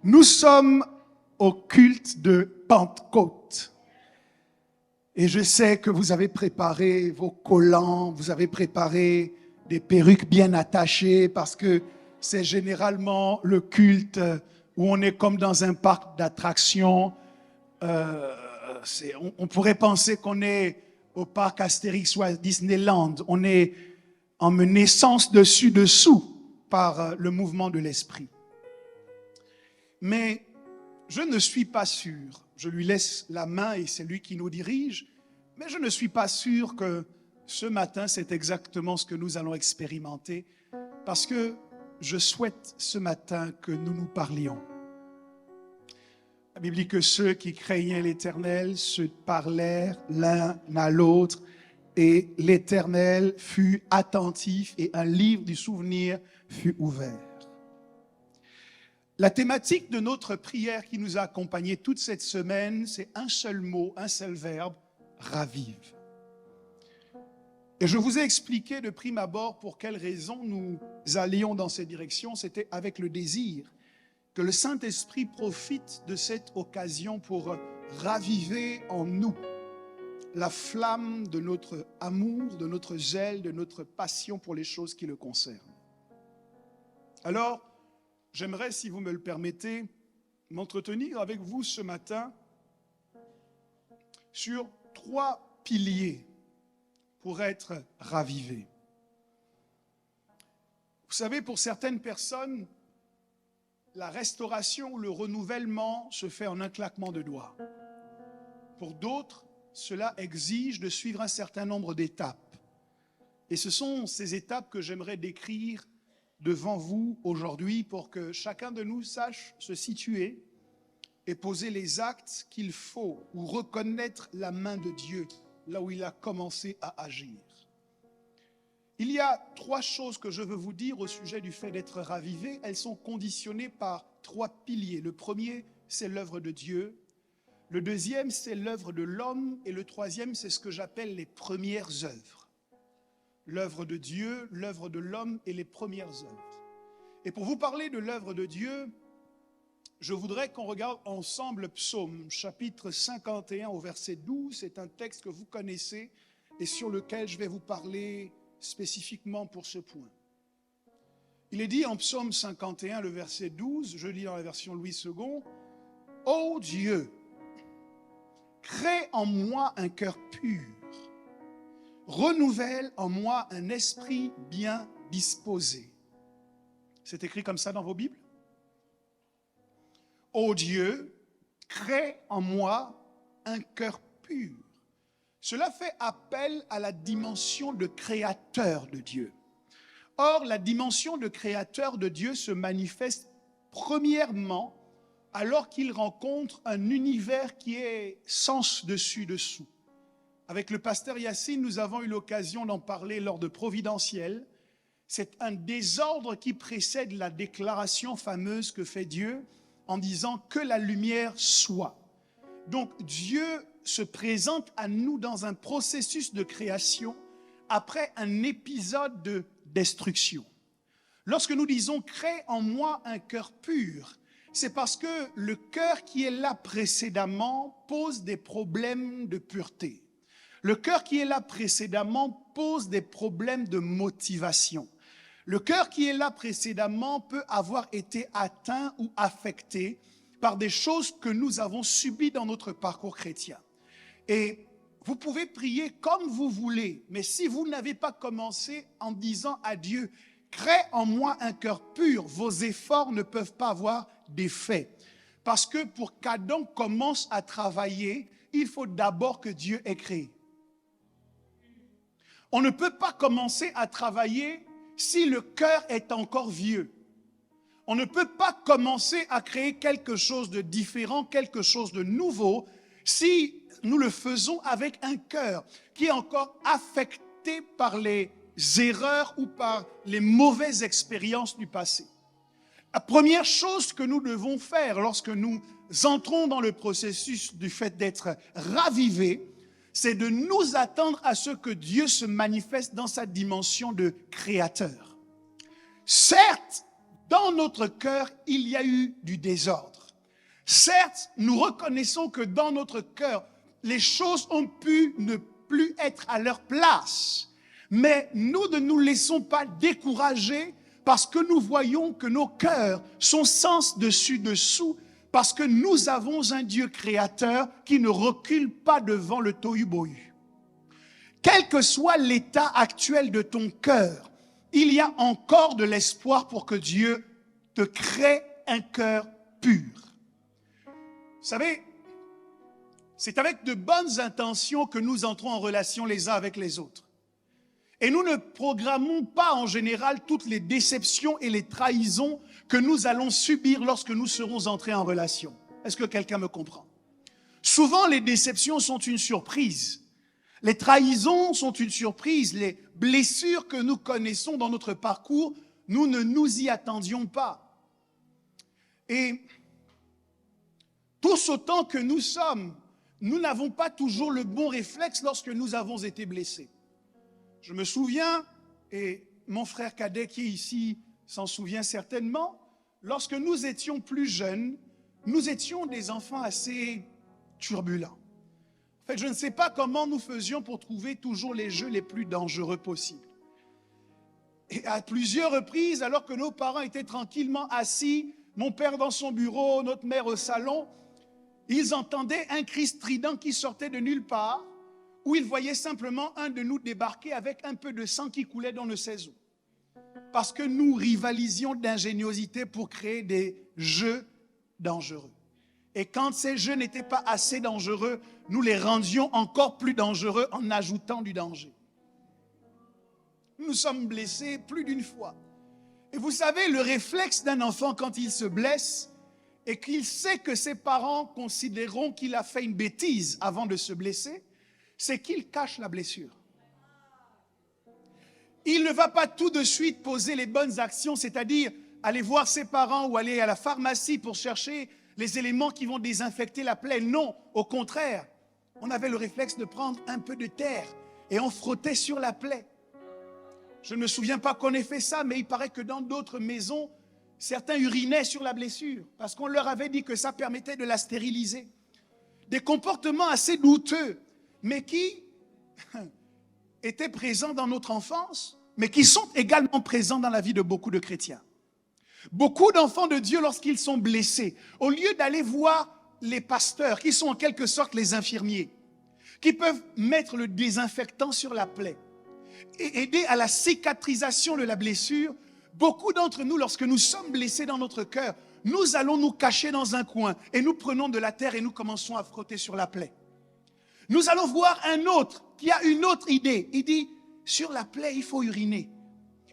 Nous sommes au culte de Pentecôte. Et je sais que vous avez préparé vos collants, vous avez préparé des perruques bien attachées parce que c'est généralement le culte où on est comme dans un parc d'attractions. On pourrait penser qu'on est au parc Astérix ou à Disneyland. On est emmené sens dessus-dessous par le mouvement de l'esprit. Mais je ne suis pas sûr, je lui laisse la main et c'est lui qui nous dirige, mais je ne suis pas sûr que ce matin, c'est exactement ce que nous allons expérimenter, parce que je souhaite ce matin que nous nous parlions. La Bible dit que ceux qui craignaient l'Éternel se parlèrent l'un à l'autre, et l'Éternel fut attentif et un livre du souvenir fut ouvert. La thématique de notre prière qui nous a accompagnés toute cette semaine, c'est un seul mot, un seul verbe, ravive. Et je vous ai expliqué de prime abord pour quelles raisons nous allions dans cette direction. C'était avec le désir que le Saint-Esprit profite de cette occasion pour raviver en nous la flamme de notre amour, de notre zèle, de notre passion pour les choses qui le concernent. Alors, j'aimerais, si vous me le permettez, m'entretenir avec vous ce matin sur 3 piliers pour être ravivés. Vous savez, pour certaines personnes, la restauration, le renouvellement se fait en un claquement de doigts. Pour d'autres, cela exige de suivre un certain nombre d'étapes. Et ce sont ces étapes que j'aimerais décrire devant vous aujourd'hui pour que chacun de nous sache se situer et poser les actes qu'il faut ou reconnaître la main de Dieu là où il a commencé à agir. Il y a 3 choses que je veux vous dire au sujet du fait d'être ravivé. Elles sont conditionnées par 3 piliers. Le premier, c'est l'œuvre de Dieu. Le deuxième, c'est l'œuvre de l'homme. Et le troisième, c'est ce que j'appelle les premières œuvres. L'œuvre de Dieu, l'œuvre de l'homme et les premières œuvres. Et pour vous parler de l'œuvre de Dieu, je voudrais qu'on regarde ensemble Psaume, chapitre 51 au verset 12. C'est un texte que vous connaissez et sur lequel je vais vous parler spécifiquement pour ce point. Il est dit en Psaume 51, le verset 12, je lis dans la version Louis II, « Ô Dieu, crée en moi un cœur pur, renouvelle en moi un esprit bien disposé. » C'est écrit comme ça dans vos Bibles? « Ô Dieu, crée en moi un cœur pur. » Cela fait appel à la dimension de créateur de Dieu. Or, la dimension de créateur de Dieu se manifeste premièrement alors qu'il rencontre un univers qui est sens dessus-dessous. Avec le pasteur Yacine, nous avons eu l'occasion d'en parler lors de Providentiel. C'est un désordre qui précède la déclaration fameuse que fait Dieu en disant que la lumière soit. Donc Dieu se présente à nous dans un processus de création après un épisode de destruction. Lorsque nous disons « crée en moi un cœur pur », c'est parce que le cœur qui est là précédemment pose des problèmes de pureté. Le cœur qui est là précédemment pose des problèmes de motivation. Le cœur qui est là précédemment peut avoir été atteint ou affecté par des choses que nous avons subies dans notre parcours chrétien. Et vous pouvez prier comme vous voulez, mais si vous n'avez pas commencé en disant à Dieu, crée en moi un cœur pur, vos efforts ne peuvent pas avoir d'effet. Parce que pour qu'Adam commence à travailler, il faut d'abord que Dieu ait créé. On ne peut pas commencer à travailler si le cœur est encore vieux. On ne peut pas commencer à créer quelque chose de différent, quelque chose de nouveau, si nous le faisons avec un cœur qui est encore affecté par les erreurs ou par les mauvaises expériences du passé. La première chose que nous devons faire lorsque nous entrons dans le processus du fait d'être ravivés, c'est de nous attendre à ce que Dieu se manifeste dans sa dimension de créateur. Certes, dans notre cœur, il y a eu du désordre. Certes, nous reconnaissons que dans notre cœur, les choses ont pu ne plus être à leur place. Mais nous ne nous laissons pas décourager parce que nous voyons que nos cœurs sont sens dessus dessous, parce que nous avons un Dieu créateur qui ne recule pas devant le tohu-bohu. Quel que soit l'état actuel de ton cœur, il y a encore de l'espoir pour que Dieu te crée un cœur pur. Vous savez, c'est avec de bonnes intentions que nous entrons en relation les uns avec les autres. Et nous ne programmons pas en général toutes les déceptions et les trahisons que nous allons subir lorsque nous serons entrés en relation. Est-ce que quelqu'un me comprend? Souvent, les déceptions sont une surprise. Les trahisons sont une surprise. Les blessures que nous connaissons dans notre parcours, nous ne nous y attendions pas. Et tous autant que nous sommes, nous n'avons pas toujours le bon réflexe lorsque nous avons été blessés. Je me souviens, et mon frère cadet qui est ici s'en souvient certainement, lorsque nous étions plus jeunes, nous étions des enfants assez turbulents. En fait, je ne sais pas comment nous faisions pour trouver toujours les jeux les plus dangereux possibles. Et à plusieurs reprises, alors que nos parents étaient tranquillement assis, mon père dans son bureau, notre mère au salon, ils entendaient un cri strident qui sortait de nulle part, où ils voyaient simplement un de nous débarquer avec un peu de sang qui coulait dans le ciseau. Parce que nous rivalisions d'ingéniosité pour créer des jeux dangereux. Et quand ces jeux n'étaient pas assez dangereux, nous les rendions encore plus dangereux en ajoutant du danger. Nous sommes blessés plus d'une fois. Et vous savez, le réflexe d'un enfant quand il se blesse et qu'il sait que ses parents considéreront qu'il a fait une bêtise avant de se blesser, c'est qu'il cache la blessure. Il ne va pas tout de suite poser les bonnes actions, c'est-à-dire aller voir ses parents ou aller à la pharmacie pour chercher les éléments qui vont désinfecter la plaie. Non, au contraire, on avait le réflexe de prendre un peu de terre et on frottait sur la plaie. Je ne me souviens pas qu'on ait fait ça, mais il paraît que dans d'autres maisons, certains urinaient sur la blessure parce qu'on leur avait dit que ça permettait de la stériliser. Des comportements assez douteux, mais qui étaient présents dans notre enfance, mais qui sont également présents dans la vie de beaucoup de chrétiens. Beaucoup d'enfants de Dieu, lorsqu'ils sont blessés, au lieu d'aller voir les pasteurs, qui sont en quelque sorte les infirmiers, qui peuvent mettre le désinfectant sur la plaie et aider à la cicatrisation de la blessure, beaucoup d'entre nous, lorsque nous sommes blessés dans notre cœur, nous allons nous cacher dans un coin et nous prenons de la terre et nous commençons à frotter sur la plaie. Nous allons voir un autre qui a une autre idée. Il dit, sur la plaie, il faut uriner.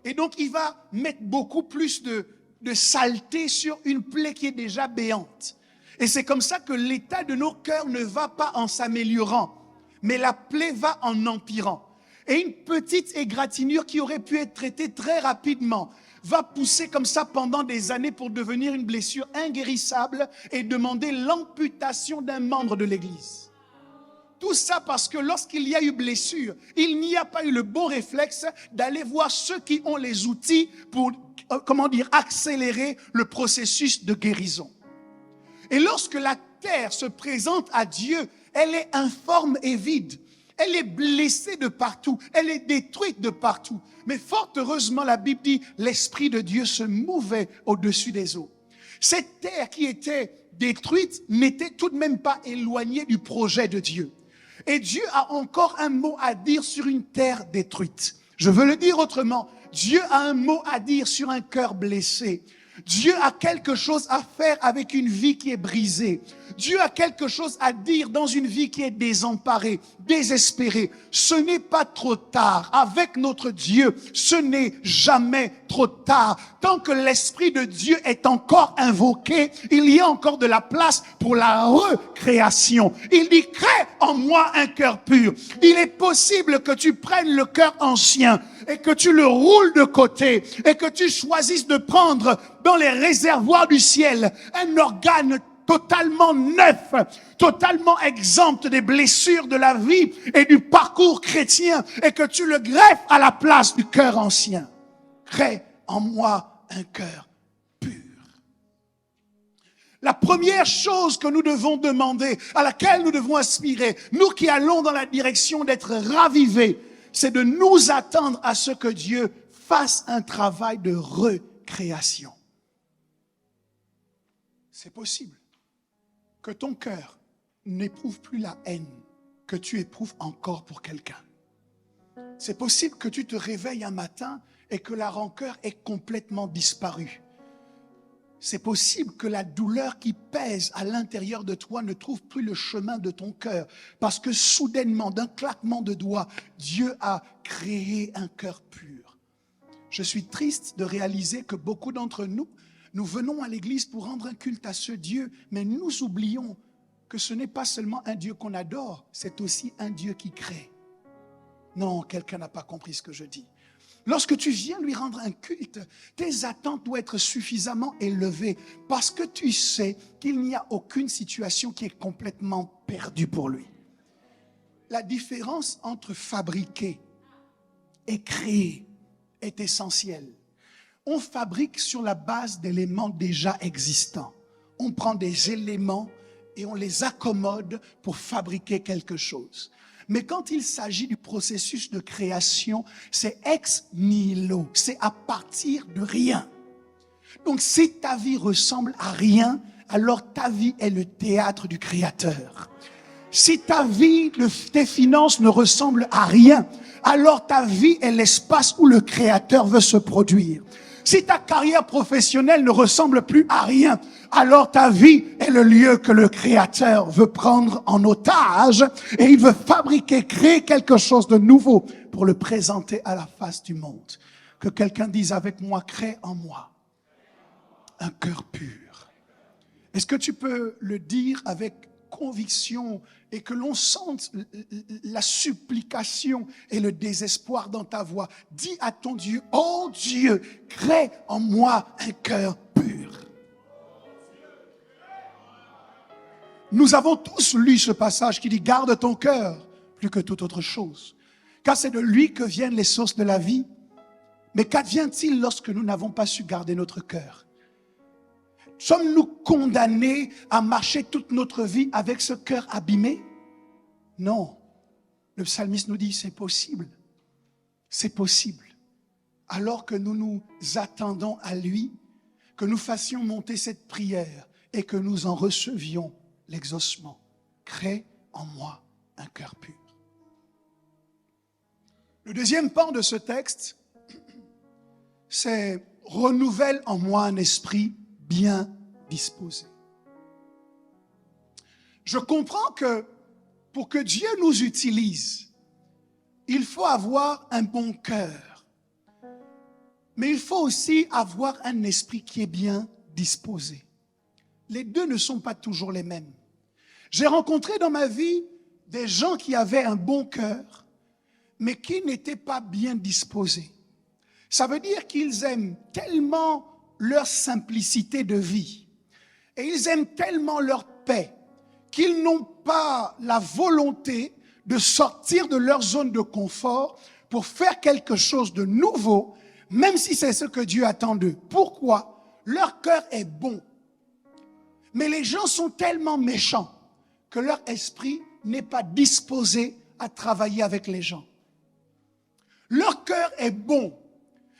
Et donc, il va mettre beaucoup plus de saleté sur une plaie qui est déjà béante. Et c'est comme ça que l'état de nos cœurs ne va pas en s'améliorant, mais la plaie va en empirant. Et une petite égratignure qui aurait pu être traitée très rapidement va pousser comme ça pendant des années pour devenir une blessure inguérissable et demander l'amputation d'un membre de l'Église. Tout ça parce que lorsqu'il y a eu blessure, il n'y a pas eu le bon réflexe d'aller voir ceux qui ont les outils pour, accélérer le processus de guérison. Et lorsque la terre se présente à Dieu, elle est informe et vide. Elle est blessée de partout, elle est détruite de partout. Mais fort heureusement, la Bible dit, l'Esprit de Dieu se mouvait au-dessus des eaux. Cette terre qui était détruite n'était tout de même pas éloignée du projet de Dieu. Et Dieu a encore un mot à dire sur une terre détruite. Je veux le dire autrement. Dieu a un mot à dire sur un cœur blessé. Dieu a quelque chose à faire avec une vie qui est brisée. Dieu a quelque chose à dire dans une vie qui est désemparée, désespérée. Ce n'est pas trop tard. Avec notre Dieu, ce n'est jamais trop tard. Tant que l'Esprit de Dieu est encore invoqué, il y a encore de la place pour la recréation. Il dit, crée en moi un cœur pur. Il est possible que tu prennes le cœur ancien et que tu le roules de côté et que tu choisisses de prendre dans les réservoirs du ciel un organe totalement neuf, totalement exempt des blessures de la vie et du parcours chrétien et que tu le greffes à la place du cœur ancien. Crée en moi un cœur La première chose que nous devons demander, à laquelle nous devons aspirer, nous qui allons dans la direction d'être ravivés, c'est de nous attendre à ce que Dieu fasse un travail de recréation. C'est possible que ton cœur n'éprouve plus la haine que tu éprouves encore pour quelqu'un. C'est possible que tu te réveilles un matin et que la rancœur ait complètement disparu. C'est possible que la douleur qui pèse à l'intérieur de toi ne trouve plus le chemin de ton cœur parce que soudainement, d'un claquement de doigts, Dieu a créé un cœur pur. Je suis triste de réaliser que beaucoup d'entre nous, nous venons à l'église pour rendre un culte à ce Dieu, mais nous oublions que ce n'est pas seulement un Dieu qu'on adore, c'est aussi un Dieu qui crée. Non, quelqu'un n'a pas compris ce que je dis. Lorsque tu viens lui rendre un culte, tes attentes doivent être suffisamment élevées parce que tu sais qu'il n'y a aucune situation qui est complètement perdue pour lui. La différence entre fabriquer et créer est essentielle. On fabrique sur la base d'éléments déjà existants. On prend des éléments et on les accommode pour fabriquer quelque chose. Mais quand il s'agit du processus de création, c'est ex nihilo, c'est à partir de rien. Donc si ta vie ressemble à rien, alors ta vie est le théâtre du Créateur. Si ta vie, tes finances ne ressemblent à rien, alors ta vie est l'espace où le Créateur veut se produire. Si ta carrière professionnelle ne ressemble plus à rien, alors ta vie est le lieu que le Créateur veut prendre en otage et il veut fabriquer, créer quelque chose de nouveau pour le présenter à la face du monde. Que quelqu'un dise avec moi, crée en moi un cœur pur. Est-ce que tu peux le dire avec conviction et que l'on sente la supplication et le désespoir dans ta voix? Dis à ton Dieu, oh Dieu, crée en moi un cœur pur. Nous avons tous lu ce passage qui dit, garde ton cœur plus que toute autre chose, car c'est de lui que viennent les sources de la vie. Mais qu'advient-il lorsque nous n'avons pas su garder notre cœur? Sommes-nous condamnés à marcher toute notre vie avec ce cœur abîmé? Non. Le psalmiste nous dit, c'est possible. C'est possible. Alors que nous nous attendons à lui, que nous fassions monter cette prière et que nous en recevions l'exaucement. Crée en moi un cœur pur. Le deuxième pan de ce texte, c'est renouvelle en moi un esprit bien disposé. Je comprends que pour que Dieu nous utilise, il faut avoir un bon cœur. Mais il faut aussi avoir un esprit qui est bien disposé. Les deux ne sont pas toujours les mêmes. J'ai rencontré dans ma vie des gens qui avaient un bon cœur, mais qui n'étaient pas bien disposés. Ça veut dire qu'ils aiment tellement leur simplicité de vie et ils aiment tellement leur paix qu'ils n'ont pas la volonté de sortir de leur zone de confort pour faire quelque chose de nouveau, même si c'est ce que Dieu attend d'eux. Pourquoi? Leur cœur est bon. Mais les gens sont tellement méchants que leur esprit n'est pas disposé à travailler avec les gens. Leur cœur est bon,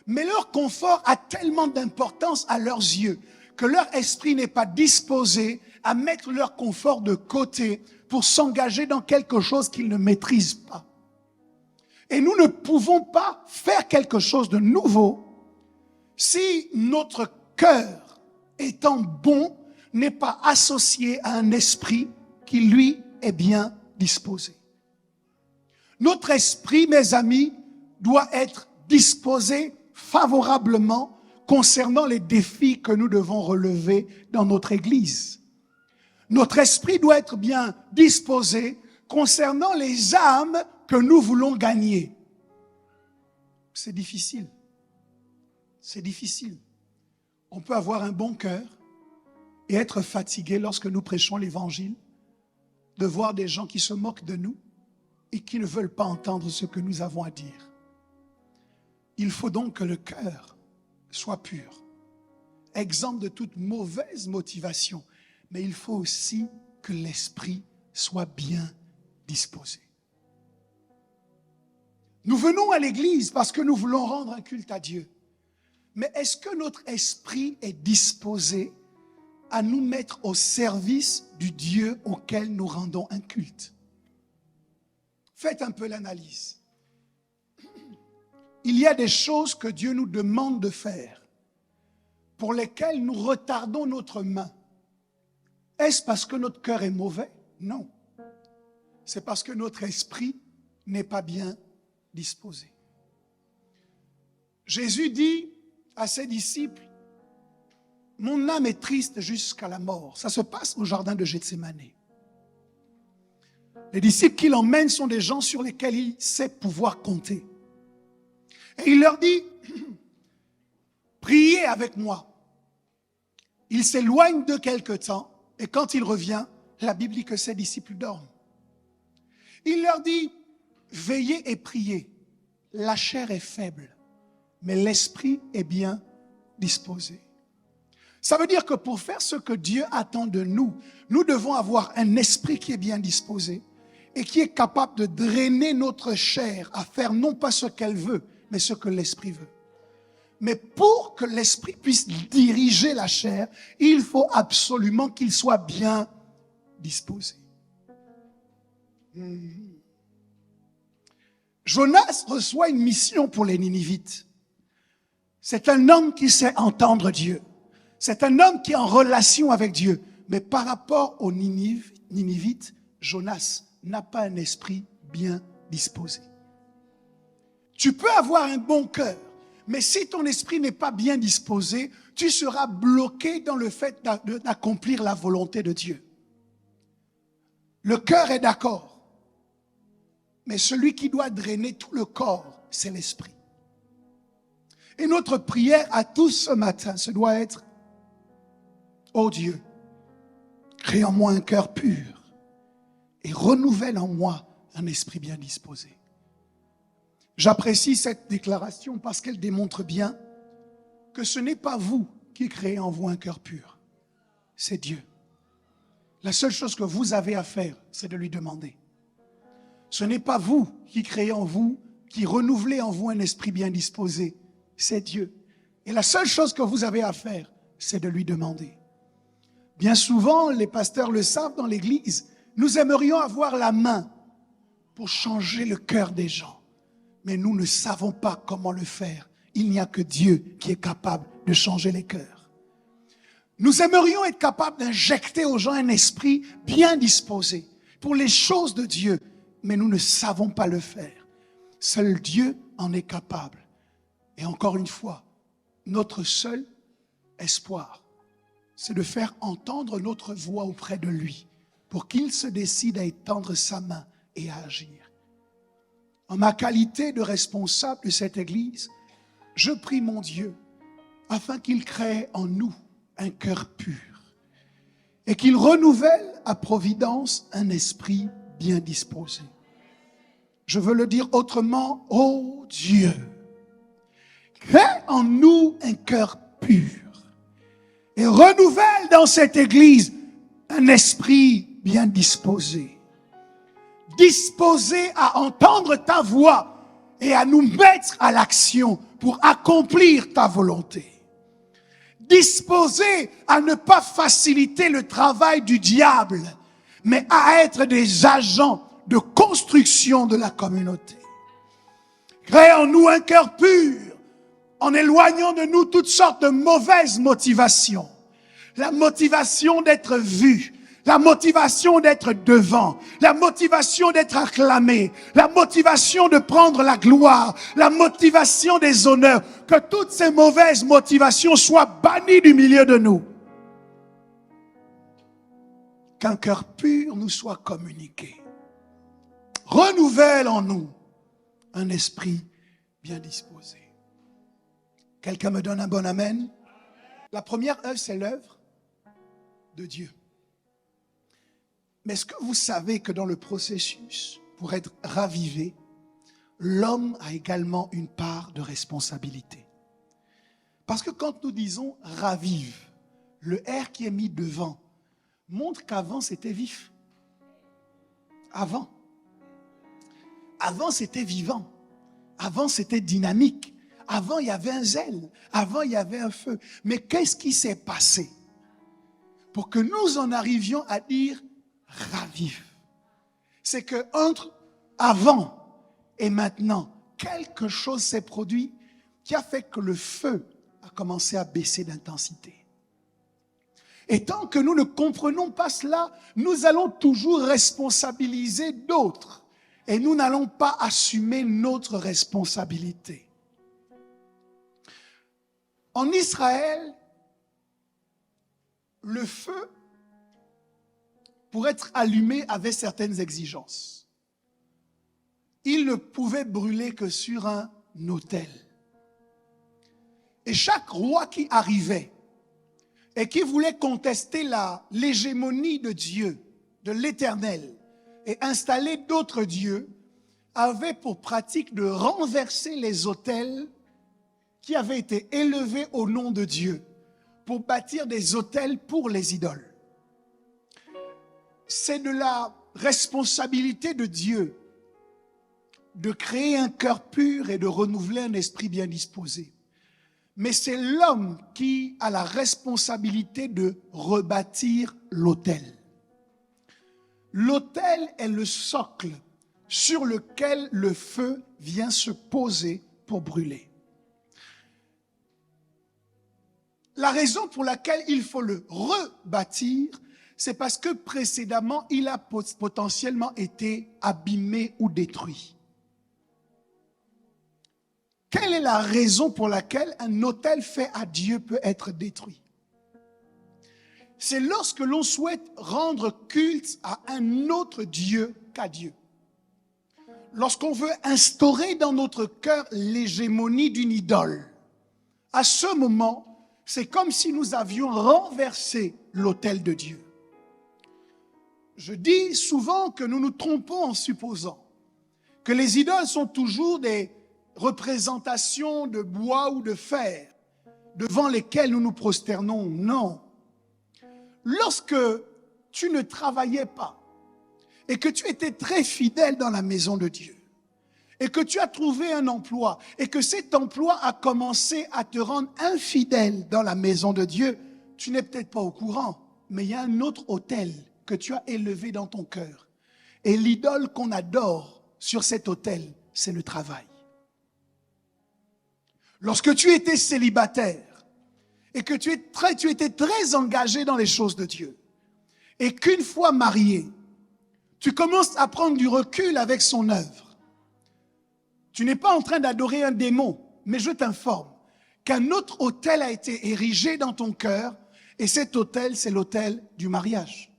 mais leur confort a tellement d'importance à leurs yeux que leur esprit n'est pas disposé à mettre leur confort de côté pour s'engager dans quelque chose qu'ils ne maîtrisent pas. Et nous ne pouvons pas faire quelque chose de nouveau si notre cœur étant bon n'est pas associé à un esprit qui, lui, est bien disposé. Notre esprit, mes amis, doit être disposé favorablement concernant les défis que nous devons relever dans notre Église. Notre esprit doit être bien disposé concernant les âmes que nous voulons gagner. C'est difficile. C'est difficile. On peut avoir un bon cœur et être fatigué lorsque nous prêchons l'Évangile, de voir des gens qui se moquent de nous et qui ne veulent pas entendre ce que nous avons à dire. Il faut donc que le cœur soit pur, exempt de toute mauvaise motivation. mais il faut aussi que l'esprit soit bien disposé. Nous venons à l'église parce que nous voulons rendre un culte à Dieu. Mais est-ce que notre esprit est disposé à nous mettre au service du Dieu auquel nous rendons un culte? Faites un peu l'analyse. Il y a des choses que Dieu nous demande de faire, pour lesquelles nous retardons notre main. Est-ce parce que notre cœur est mauvais? Non. C'est parce que notre esprit n'est pas bien disposé. Jésus dit à ses disciples, « Mon âme est triste jusqu'à la mort. » Ça se passe au jardin de Gethsémane. Les disciples qu'il emmène sont des gens sur lesquels il sait pouvoir compter. Et il leur dit, « Priez avec moi. » Il s'éloigne de quelque temps et quand il revient, la Bible dit que ses disciples dorment. Il leur dit, « Veillez et priez. La chair est faible, mais l'esprit est bien disposé. » Ça veut dire que pour faire ce que Dieu attend de nous, nous devons avoir un esprit qui est bien disposé et qui est capable de drainer notre chair à faire non pas ce qu'elle veut, mais ce que l'esprit veut. Mais pour que l'esprit puisse diriger la chair, il faut absolument qu'il soit bien disposé. Jonas reçoit une mission pour les Ninivites. C'est un homme qui sait entendre Dieu. C'est un homme qui est en relation avec Dieu. Mais par rapport aux Ninivites, Jonas n'a pas un esprit bien disposé. Tu peux avoir un bon cœur, mais si ton esprit n'est pas bien disposé, tu seras bloqué dans le fait d'accomplir la volonté de Dieu. Le cœur est d'accord, mais celui qui doit drainer tout le corps, c'est l'esprit. Et notre prière à tous ce matin, ce doit être, ô Dieu, crée en moi un cœur pur et renouvelle en moi un esprit bien disposé. J'apprécie cette déclaration parce qu'elle démontre bien que ce n'est pas vous qui créez en vous un cœur pur, c'est Dieu. La seule chose que vous avez à faire, c'est de lui demander. Ce n'est pas vous qui créez en vous, qui renouvelez en vous un esprit bien disposé, c'est Dieu. Et la seule chose que vous avez à faire, c'est de lui demander. Bien souvent, les pasteurs le savent dans l'église, nous aimerions avoir la main pour changer le cœur des gens. Mais nous ne savons pas comment le faire. Il n'y a que Dieu qui est capable de changer les cœurs. Nous aimerions être capables d'injecter aux gens un esprit bien disposé pour les choses de Dieu, mais nous ne savons pas le faire. Seul Dieu en est capable. Et encore une fois, notre seul espoir, c'est de faire entendre notre voix auprès de lui pour qu'il se décide à étendre sa main et à agir. En ma qualité de responsable de cette église, je prie mon Dieu afin qu'il crée en nous un cœur pur et qu'il renouvelle à providence un esprit bien disposé. Je veux le dire autrement, ô Dieu, crée en nous un cœur pur et renouvelle dans cette église un esprit bien disposé. Disposé à entendre ta voix et à nous mettre à l'action pour accomplir ta volonté. Disposé à ne pas faciliter le travail du diable, mais à être des agents de construction de la communauté. Crée en nous un cœur pur, en éloignant de nous toutes sortes de mauvaises motivations. La motivation d'être vu, la motivation d'être devant, la motivation d'être acclamé, la motivation de prendre la gloire, la motivation des honneurs, que toutes ces mauvaises motivations soient bannies du milieu de nous. Qu'un cœur pur nous soit communiqué. Renouvelle en nous un esprit bien disposé. Quelqu'un me donne un bon amen? La première œuvre, c'est l'œuvre de Dieu. Mais est-ce que vous savez que dans le processus, pour être ravivé, l'homme a également une part de responsabilité? Parce que quand nous disons ravive, le R qui est mis devant montre qu'avant c'était vif. Avant. Avant c'était vivant. Avant c'était dynamique. Avant il y avait un zèle. Avant il y avait un feu. Mais qu'est-ce qui s'est passé pour que nous en arrivions à dire ravive? C'est que entre avant et maintenant, quelque chose s'est produit qui a fait que le feu a commencé à baisser d'intensité. Et tant que nous ne comprenons pas cela, nous allons toujours responsabiliser d'autres et nous n'allons pas assumer notre responsabilité. En Israël, le feu, pour être allumé, avait certaines exigences. Il ne pouvait brûler que sur un autel. Et chaque roi qui arrivait et qui voulait contester l'hégémonie de Dieu, de l'Éternel, et installer d'autres dieux, avait pour pratique de renverser les autels qui avaient été élevés au nom de Dieu pour bâtir des autels pour les idoles. C'est de la responsabilité de Dieu de créer un cœur pur et de renouveler un esprit bien disposé. Mais c'est l'homme qui a la responsabilité de rebâtir l'autel. L'autel est le socle sur lequel le feu vient se poser pour brûler. La raison pour laquelle il faut le rebâtir, c'est parce que précédemment, il a potentiellement été abîmé ou détruit. Quelle est la raison pour laquelle un autel fait à Dieu peut être détruit? C'est lorsque l'on souhaite rendre culte à un autre Dieu qu'à Dieu. Lorsqu'on veut instaurer dans notre cœur l'hégémonie d'une idole. À ce moment, c'est comme si nous avions renversé l'autel de Dieu. Je dis souvent que nous nous trompons en supposant que les idoles sont toujours des représentations de bois ou de fer devant lesquelles nous nous prosternons. Non. Lorsque tu ne travaillais pas et que tu étais très fidèle dans la maison de Dieu et que tu as trouvé un emploi et que cet emploi a commencé à te rendre infidèle dans la maison de Dieu, tu n'es peut-être pas au courant, mais il y a un autre autel que tu as élevé dans ton cœur. Et l'idole qu'on adore sur cet autel, c'est le travail. Lorsque tu étais célibataire et que tu étais très engagé dans les choses de Dieu et qu'une fois marié, tu commences à prendre du recul avec son œuvre. Tu n'es pas en train d'adorer un démon, mais je t'informe qu'un autre autel a été érigé dans ton cœur et cet autel, c'est l'autel du mariage.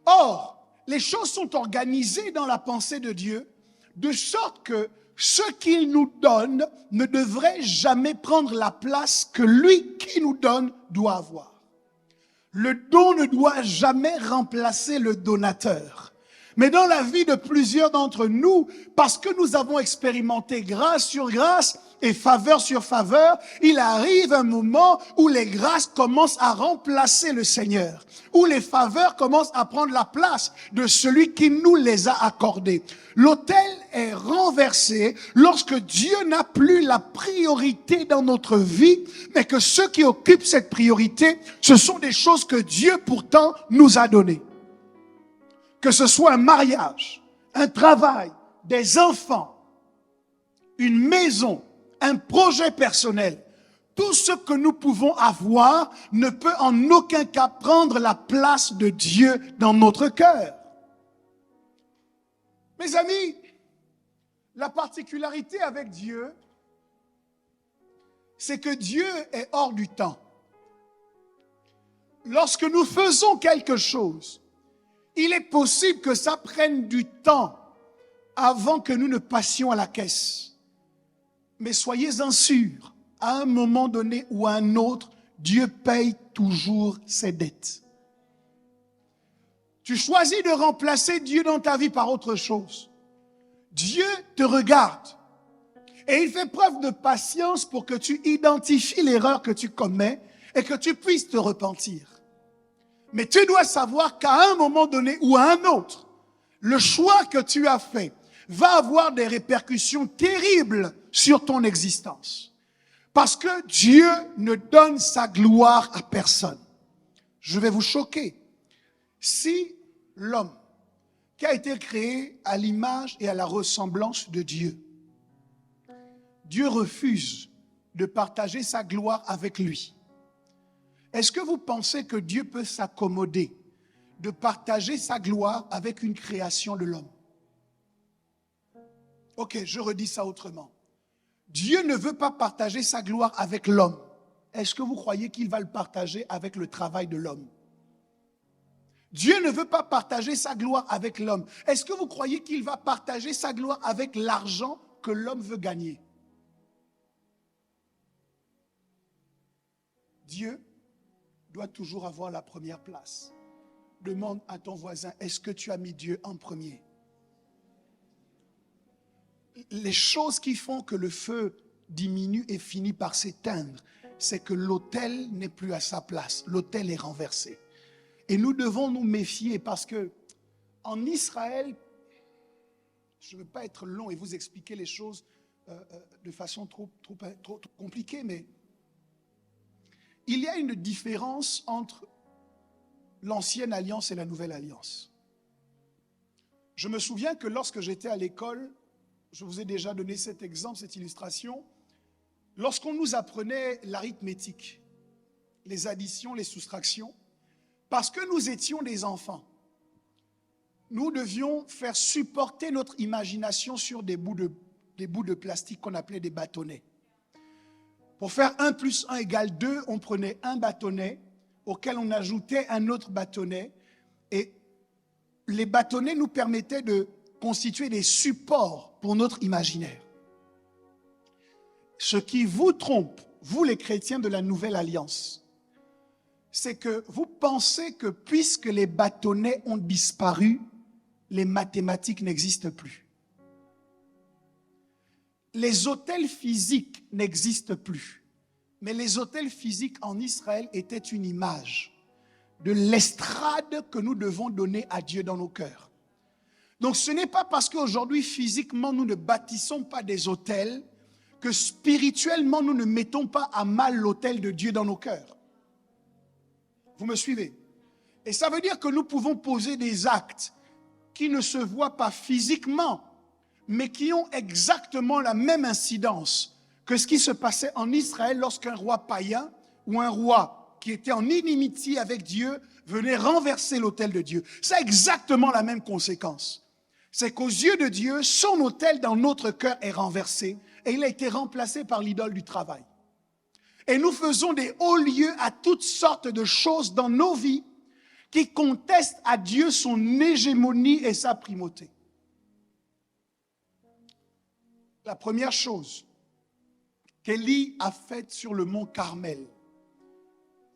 Or, les choses sont organisées dans la pensée de Dieu de sorte que ce qu'il nous donne ne devrait jamais prendre la place que lui qui nous donne doit avoir. Le don ne doit jamais remplacer le donateur. Mais dans la vie de plusieurs d'entre nous, parce que nous avons expérimenté grâce sur grâce et faveur sur faveur, il arrive un moment où les grâces commencent à remplacer le Seigneur, où les faveurs commencent à prendre la place de celui qui nous les a accordées. L'autel est renversé lorsque Dieu n'a plus la priorité dans notre vie, mais que ceux qui occupent cette priorité, ce sont des choses que Dieu pourtant nous a données. Que ce soit un mariage, un travail, des enfants, une maison, un projet personnel, tout ce que nous pouvons avoir ne peut en aucun cas prendre la place de Dieu dans notre cœur. Mes amis, la particularité avec Dieu, c'est que Dieu est hors du temps. Lorsque nous faisons quelque chose, il est possible que ça prenne du temps avant que nous ne passions à la caisse. Mais soyez-en sûrs, à un moment donné ou à un autre, Dieu paye toujours ses dettes. Tu choisis de remplacer Dieu dans ta vie par autre chose. Dieu te regarde et il fait preuve de patience pour que tu identifies l'erreur que tu commets et que tu puisses te repentir. Mais tu dois savoir qu'à un moment donné ou à un autre, le choix que tu as fait va avoir des répercussions terribles sur ton existence. Parce que Dieu ne donne sa gloire à personne. Je vais vous choquer. Si l'homme qui a été créé à l'image et à la ressemblance de Dieu, Dieu refuse de partager sa gloire avec lui, est-ce que vous pensez que Dieu peut s'accommoder de partager sa gloire avec une création de l'homme? Ok, je redis ça autrement. Dieu ne veut pas partager sa gloire avec l'homme. Est-ce que vous croyez qu'il va le partager avec le travail de l'homme? Dieu ne veut pas partager sa gloire avec l'homme. Est-ce que vous croyez qu'il va partager sa gloire avec l'argent que l'homme veut gagner? Dieu doit toujours avoir la première place. Demande à ton voisin, est-ce que tu as mis Dieu en premier? Les choses qui font que le feu diminue et finit par s'éteindre, c'est que l'autel n'est plus à sa place. L'autel est renversé. Et nous devons nous méfier parce que en Israël, je ne veux pas être long et vous expliquer les choses de façon trop compliquée, mais il y a une différence entre l'ancienne alliance et la nouvelle alliance. Je me souviens que lorsque j'étais à l'école, je vous ai déjà donné cet exemple, cette illustration, lorsqu'on nous apprenait l'arithmétique, les additions, les soustractions, parce que nous étions des enfants, nous devions faire supporter notre imagination sur des bouts de plastique qu'on appelait des bâtonnets. Pour faire 1 plus 1 égale 2, on prenait un bâtonnet auquel on ajoutait un autre bâtonnet et les bâtonnets nous permettaient de constituer des supports pour notre imaginaire. Ce qui vous trompe, vous les chrétiens de la Nouvelle Alliance, c'est que vous pensez que puisque les bâtonnets ont disparu, les mathématiques n'existent plus. Les autels physiques n'existent plus. Mais les autels physiques en Israël étaient une image de l'estrade que nous devons donner à Dieu dans nos cœurs. Donc ce n'est pas parce qu'aujourd'hui physiquement nous ne bâtissons pas des autels que spirituellement nous ne mettons pas à mal l'autel de Dieu dans nos cœurs. Vous me suivez? Et ça veut dire que nous pouvons poser des actes qui ne se voient pas physiquement, mais qui ont exactement la même incidence que ce qui se passait en Israël lorsqu'un roi païen ou un roi qui était en inimitié avec Dieu venait renverser l'autel de Dieu. C'est exactement la même conséquence. C'est qu'aux yeux de Dieu, son autel dans notre cœur est renversé et il a été remplacé par l'idole du travail. Et nous faisons des hauts lieux à toutes sortes de choses dans nos vies qui contestent à Dieu son hégémonie et sa primauté. La première chose qu'Élie a faite sur le mont Carmel,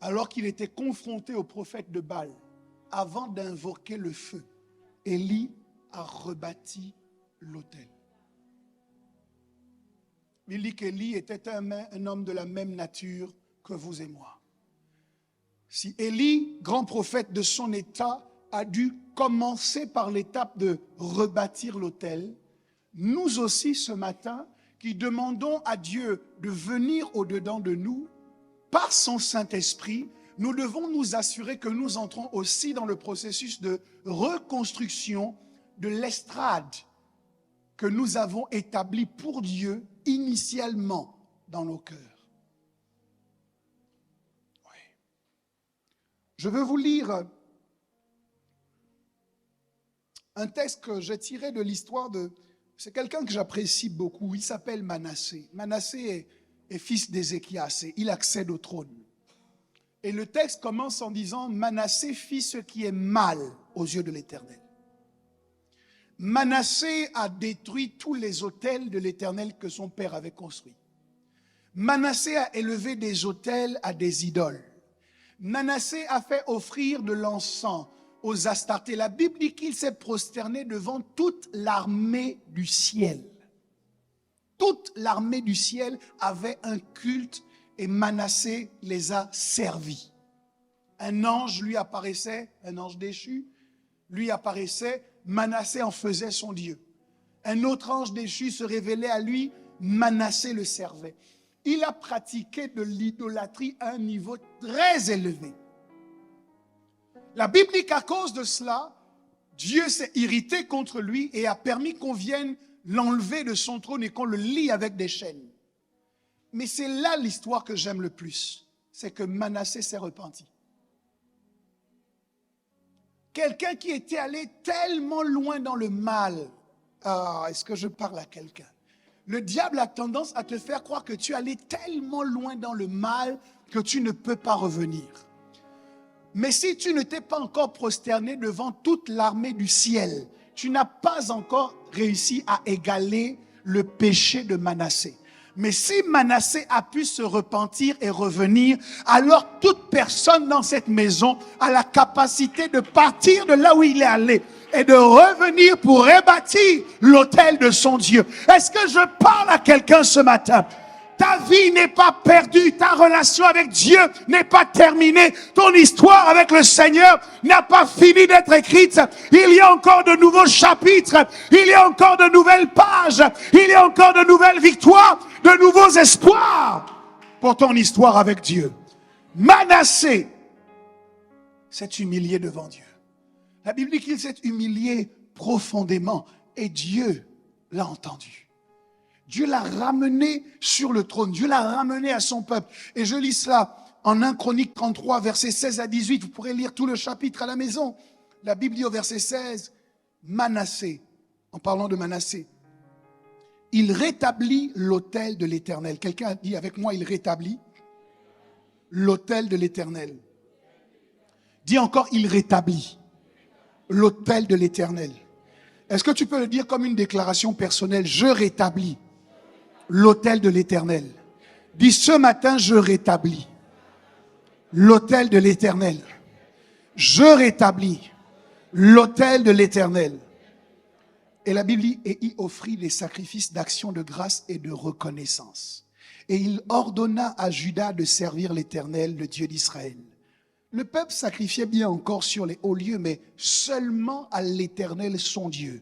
alors qu'il était confronté au prophète de Baal, avant d'invoquer le feu, Élie a rebâti l'autel. Il dit qu'Élie était un homme de la même nature que vous et moi. Si Élie, grand prophète de son état, a dû commencer par l'étape de rebâtir l'autel, nous aussi ce matin, qui demandons à Dieu de venir au-dedans de nous, par son Saint-Esprit, nous devons nous assurer que nous entrons aussi dans le processus de reconstruction de l'estrade que nous avons établi pour Dieu initialement dans nos cœurs. Oui. Je veux vous lire un texte que j'ai tiré de l'histoire de... C'est quelqu'un que j'apprécie beaucoup, il s'appelle Manassé. Manassé est fils d'Ézéchias et il accède au trône. Et le texte commence en disant « Manassé fit ce qui est mal aux yeux de l'Éternel ». Manassé a détruit tous les autels de l'Éternel que son père avait construits. Manassé a élevé des autels à des idoles. Manassé a fait offrir de l'encens aux Astartés. La Bible dit qu'il s'est prosterné devant toute l'armée du ciel. Toute l'armée du ciel avait un culte et Manassé les a servis. Un ange lui apparaissait, un ange déchu, lui apparaissait, Manassé en faisait son Dieu. Un autre ange déchu se révélait à lui, Manassé le servait. Il a pratiqué de l'idolâtrie à un niveau très élevé. La Bible dit qu'à cause de cela, Dieu s'est irrité contre lui et a permis qu'on vienne l'enlever de son trône et qu'on le lie avec des chaînes. Mais c'est là l'histoire que j'aime le plus, c'est que Manassé s'est repenti. Quelqu'un qui était allé tellement loin dans le mal. Ah, est-ce que je parle à quelqu'un? Le diable a tendance à te faire croire que tu es allé tellement loin dans le mal que tu ne peux pas revenir. Mais si tu ne t'es pas encore prosterné devant toute l'armée du ciel, tu n'as pas encore réussi à égaler le péché de Manassé. Mais si Manassé a pu se repentir et revenir, alors toute personne dans cette maison a la capacité de partir de là où il est allé et de revenir pour rebâtir l'autel de son Dieu. Est-ce que je parle à quelqu'un ce matin? Ta vie n'est pas perdue, ta relation avec Dieu n'est pas terminée, ton histoire avec le Seigneur n'a pas fini d'être écrite. Il y a encore de nouveaux chapitres, il y a encore de nouvelles pages, il y a encore de nouvelles victoires, de nouveaux espoirs pour ton histoire avec Dieu. Manassé s'est humilié devant Dieu. La Bible dit qu'il s'est humilié profondément et Dieu l'a entendu. Dieu l'a ramené sur le trône. Dieu l'a ramené à son peuple. Et je lis cela en 1 Chronique 33, versets 16 à 18. Vous pourrez lire tout le chapitre à la maison. La Bible dit au verset 16, Manassé, en parlant de Manassé, il rétablit l'autel de l'Éternel. Quelqu'un a dit avec moi, il rétablit l'autel de l'Éternel. Dis encore, il rétablit l'autel de l'Éternel. Est-ce que tu peux le dire comme une déclaration personnelle? Je rétablis l'autel de l'Éternel. Dis ce matin, je rétablis l'autel de l'Éternel. Je rétablis l'autel de l'Éternel. Et la Bible dit, et il offrit des sacrifices d'action de grâce et de reconnaissance. Et il ordonna à Juda de servir l'Éternel, le Dieu d'Israël. Le peuple sacrifiait bien encore sur les hauts lieux, mais seulement à l'Éternel son Dieu.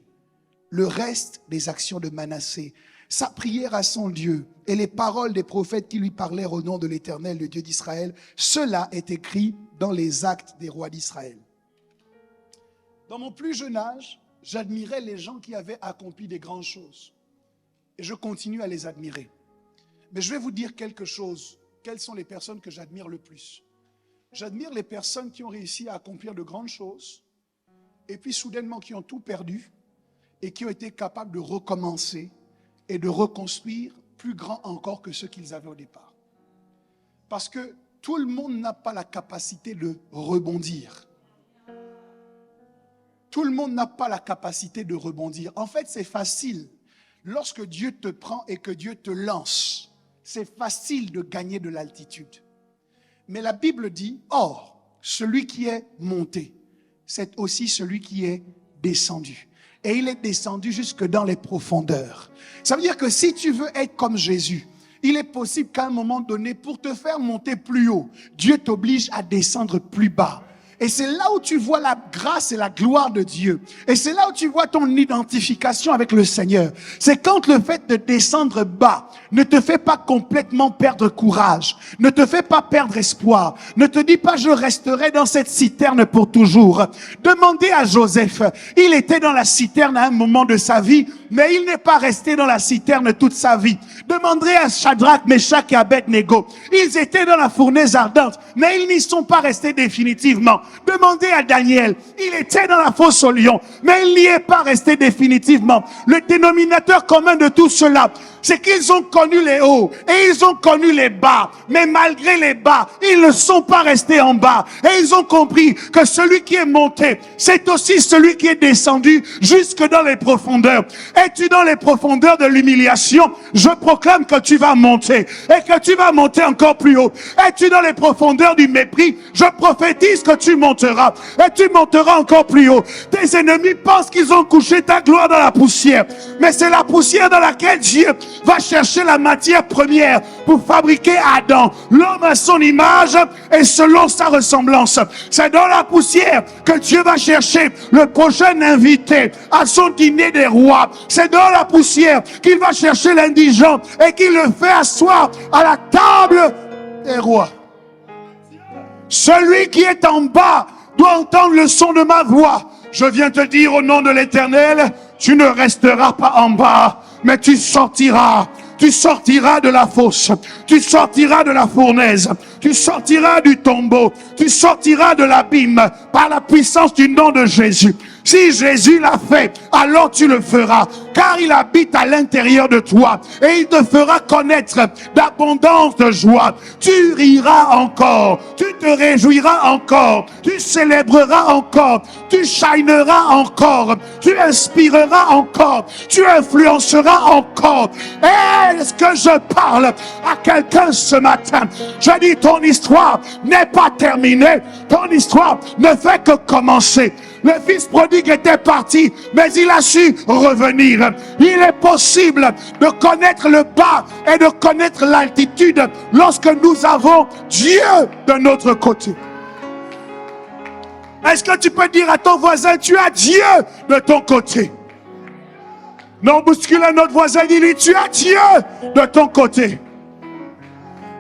Le reste des actions de Manassé, sa prière à son Dieu et les paroles des prophètes qui lui parlèrent au nom de l'Éternel, le Dieu d'Israël, cela est écrit dans les actes des rois d'Israël. Dans mon plus jeune âge, j'admirais les gens qui avaient accompli des grandes choses. Et je continue à les admirer. Mais je vais vous dire quelque chose. Quelles sont les personnes que j'admire le plus? J'admire les personnes qui ont réussi à accomplir de grandes choses et puis soudainement qui ont tout perdu et qui ont été capables de recommencer et de reconstruire plus grand encore que ce qu'ils avaient au départ. Parce que tout le monde n'a pas la capacité de rebondir. Tout le monde n'a pas la capacité de rebondir. En fait, c'est facile. Lorsque Dieu te prend et que Dieu te lance, c'est facile de gagner de l'altitude. Mais la Bible dit, or, celui qui est monté, c'est aussi celui qui est descendu. Et il est descendu jusque dans les profondeurs. Ça veut dire que si tu veux être comme Jésus, il est possible qu'à un moment donné, pour te faire monter plus haut, Dieu t'oblige à descendre plus bas. Et c'est là où tu vois la grâce et la gloire de Dieu. Et c'est là où tu vois ton identification avec le Seigneur. C'est quand le fait de descendre bas ne te fait pas complètement perdre courage, ne te fait pas perdre espoir, ne te dis pas je resterai dans cette citerne pour toujours. Demandez à Joseph, il était dans la citerne à un moment de sa vie, mais il n'est pas resté dans la citerne toute sa vie. Demanderez à Shadrach, Meshach et Abednego, ils étaient dans la fournaise ardente, mais ils n'y sont pas restés définitivement. Demandez à Daniel, il était dans la fosse au lion, mais il n'y est pas resté définitivement. Le dénominateur commun de tout cela, c'est qu'ils ont connu les hauts et ils ont connu les bas. Mais malgré les bas, ils ne sont pas restés en bas. Et ils ont compris que celui qui est monté, c'est aussi celui qui est descendu jusque dans les profondeurs. Es-tu dans les profondeurs de l'humiliation? Je proclame que tu vas monter et que tu vas monter encore plus haut. Es-tu dans les profondeurs du mépris? Je prophétise que tu monteras et tu monteras encore plus haut. Tes ennemis pensent qu'ils ont couché ta gloire dans la poussière, mais c'est la poussière dans laquelle Dieu va chercher la matière première pour fabriquer Adam, l'homme à son image et selon sa ressemblance. C'est dans la poussière que Dieu va chercher le prochain invité à son dîner des rois. C'est dans la poussière qu'il va chercher l'indigent et qu'il le fait asseoir à la table des rois. Celui qui est en bas doit entendre le son de ma voix. Je viens te dire au nom de l'Éternel, tu ne resteras pas en bas, mais tu sortiras. Tu sortiras de la fosse, tu sortiras de la fournaise, tu sortiras du tombeau, tu sortiras de l'abîme par la puissance du nom de Jésus. Si Jésus l'a fait, alors tu le feras, car il habite à l'intérieur de toi et il te fera connaître d'abondance de joie. Tu riras encore, tu te réjouiras encore, tu célébreras encore, tu shineras encore, tu inspireras encore, tu influenceras encore. Est-ce que je parle à quelqu'un ce matin? Je dis, ton histoire n'est pas terminée, ton histoire ne fait que commencer. Le fils prodigue était parti, mais il a su revenir. Il est possible de connaître le bas et de connaître l'altitude lorsque nous avons Dieu de notre côté. Est-ce que tu peux dire à ton voisin, tu as Dieu de ton côté? Non, bouscule notre voisin, dis-lui, tu as Dieu de ton côté.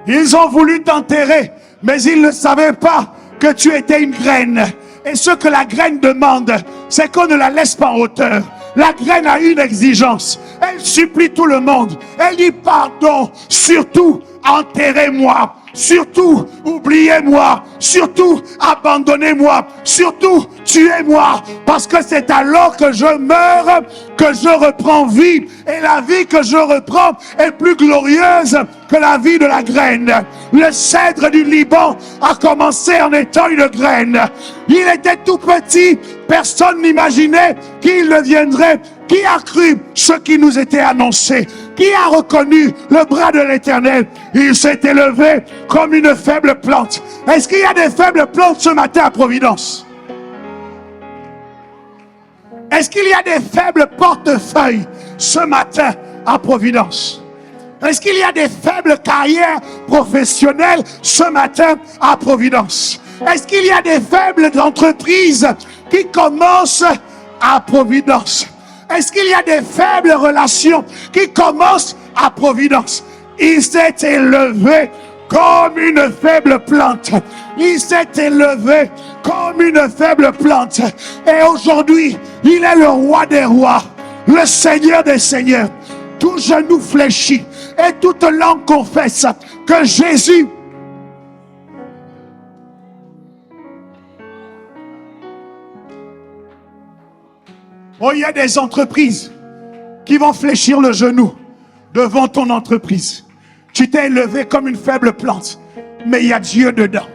Ils ont voulu t'enterrer, mais ils ne savaient pas que tu étais une graine. Et ce que la graine demande, c'est qu'on ne la laisse pas en hauteur. La graine a une exigence. Elle supplie tout le monde. Elle dit pardon. Surtout, enterrez-moi. Surtout, oubliez-moi. Surtout, abandonnez-moi. Surtout, tuez-moi. Parce que c'est alors que je meurs que je reprends vie. Et la vie que je reprends est plus glorieuse que la vie de la graine. Le cèdre du Liban a commencé en étant une graine. Il était tout petit. Personne n'imaginait qu'il deviendrait. Qui a cru ce qui nous était annoncé? Qui a reconnu le bras de l'Éternel? Il s'est élevé comme une faible plante. Est-ce qu'il y a des faibles plantes ce matin à Providence? Est-ce qu'il y a des faibles portefeuilles ce matin à Providence? Est-ce qu'il y a des faibles carrières professionnelles ce matin à Providence? Est-ce qu'il y a des faibles entreprises qui commencent à Providence? Est-ce qu'il y a des faibles relations qui commencent à Providence? Il s'est élevé comme une faible plante. Il s'est élevé comme une faible plante. Et aujourd'hui, il est le roi des rois, le Seigneur des seigneurs. Tout genou fléchit et toute langue confesse que Jésus Oh, il y a des entreprises qui vont fléchir le genou devant ton entreprise. Tu t'es élevé comme une faible plante, mais il y a Dieu dedans.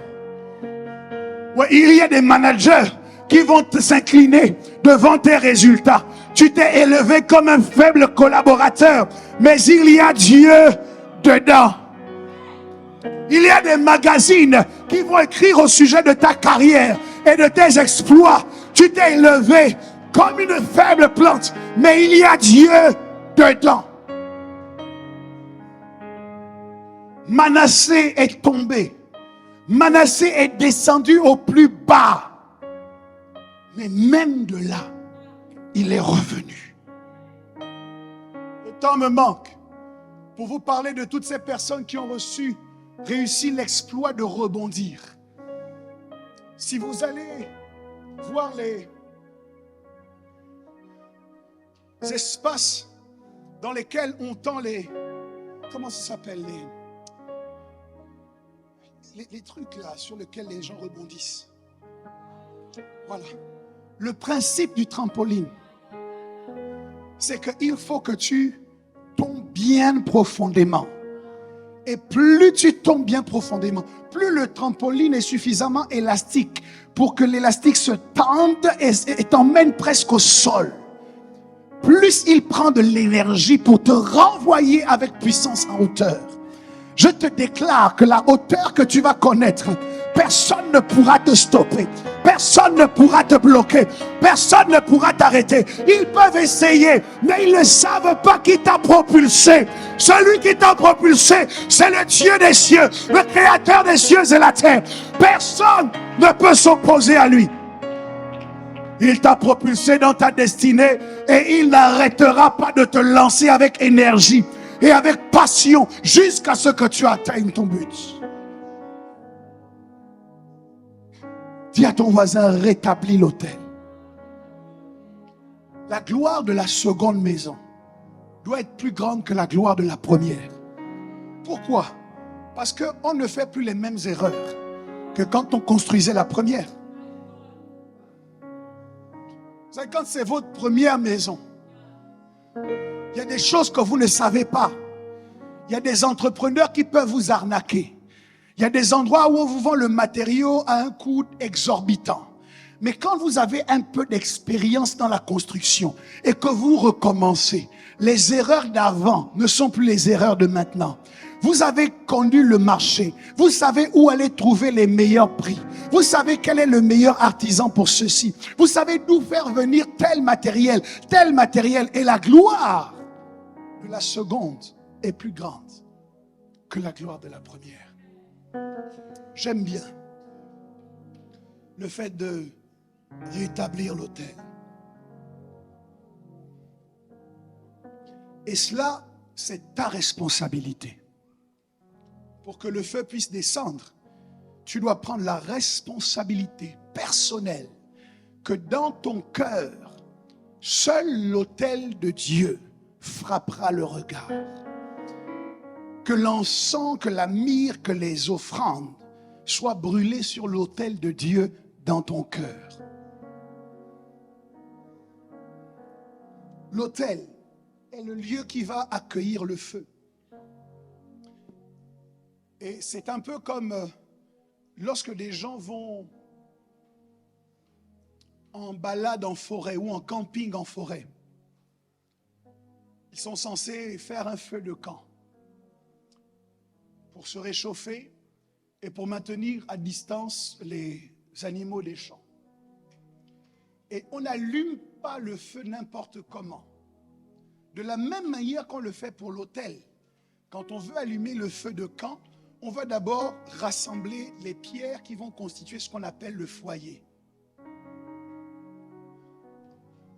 Ouais, il y a des managers qui vont s'incliner devant tes résultats. Tu t'es élevé comme un faible collaborateur, mais il y a Dieu dedans. Il y a des magazines qui vont écrire au sujet de ta carrière et de tes exploits. Tu t'es élevé comme une faible plante, mais il y a Dieu dedans. Manassé est tombé. Manassé est descendu au plus bas. Mais même de là, il est revenu. Le temps me manque pour vous parler de toutes ces personnes qui ont réussi l'exploit de rebondir. Si vous allez voir les espaces dans lesquels on tend comment ça s'appelle, les trucs là sur lesquels les gens rebondissent. Voilà. Le principe du trampoline, c'est qu'il faut que tu tombes bien profondément. Et plus tu tombes bien profondément, plus le trampoline est suffisamment élastique pour que l'élastique se tende et t'emmène presque au sol. Plus il prend de l'énergie pour te renvoyer avec puissance en hauteur. Je te déclare que la hauteur que tu vas connaître personne ne pourra te stopper. Personne ne pourra te bloquer. Personne ne pourra t'arrêter. Ils peuvent essayer, mais ils ne savent pas qui t'a propulsé. Celui qui t'a propulsé, c'est le Dieu des cieux, le créateur des cieux et la terre. Personne ne peut s'opposer à lui. Il t'a propulsé dans ta destinée et il n'arrêtera pas de te lancer avec énergie et avec passion jusqu'à ce que tu atteignes ton but. Dis à ton voisin, rétablis l'autel. La gloire de la seconde maison doit être plus grande que la gloire de la première. Pourquoi? Parce qu'on ne fait plus les mêmes erreurs que quand on construisait la première. Vous savez, quand c'est votre première maison, il y a des choses que vous ne savez pas. Il y a des entrepreneurs qui peuvent vous arnaquer. Il y a des endroits où on vous vend le matériau à un coût exorbitant. Mais quand vous avez un peu d'expérience dans la construction et que vous recommencez, les erreurs d'avant ne sont plus les erreurs de maintenant. Vous avez connu le marché. Vous savez où aller trouver les meilleurs prix. Vous savez quel est le meilleur artisan pour ceci. Vous savez d'où faire venir tel matériel. Et la gloire de la seconde est plus grande que la gloire de la première. J'aime bien le fait de rétablir l'autel. Et cela, c'est ta responsabilité. Pour que le feu puisse descendre, tu dois prendre la responsabilité personnelle que dans ton cœur, seul l'autel de Dieu frappera le regard. Que l'encens, que la myrrhe, que les offrandes soient brûlées sur l'autel de Dieu dans ton cœur. L'autel est le lieu qui va accueillir le feu. Et c'est un peu comme lorsque des gens vont en balade en forêt ou en camping en forêt. Ils sont censés faire un feu de camp pour se réchauffer et pour maintenir à distance les animaux des champs. Et on n'allume pas le feu n'importe comment. De la même manière qu'on le fait pour l'autel. Quand on veut allumer le feu de camp, on va d'abord rassembler les pierres qui vont constituer ce qu'on appelle le foyer.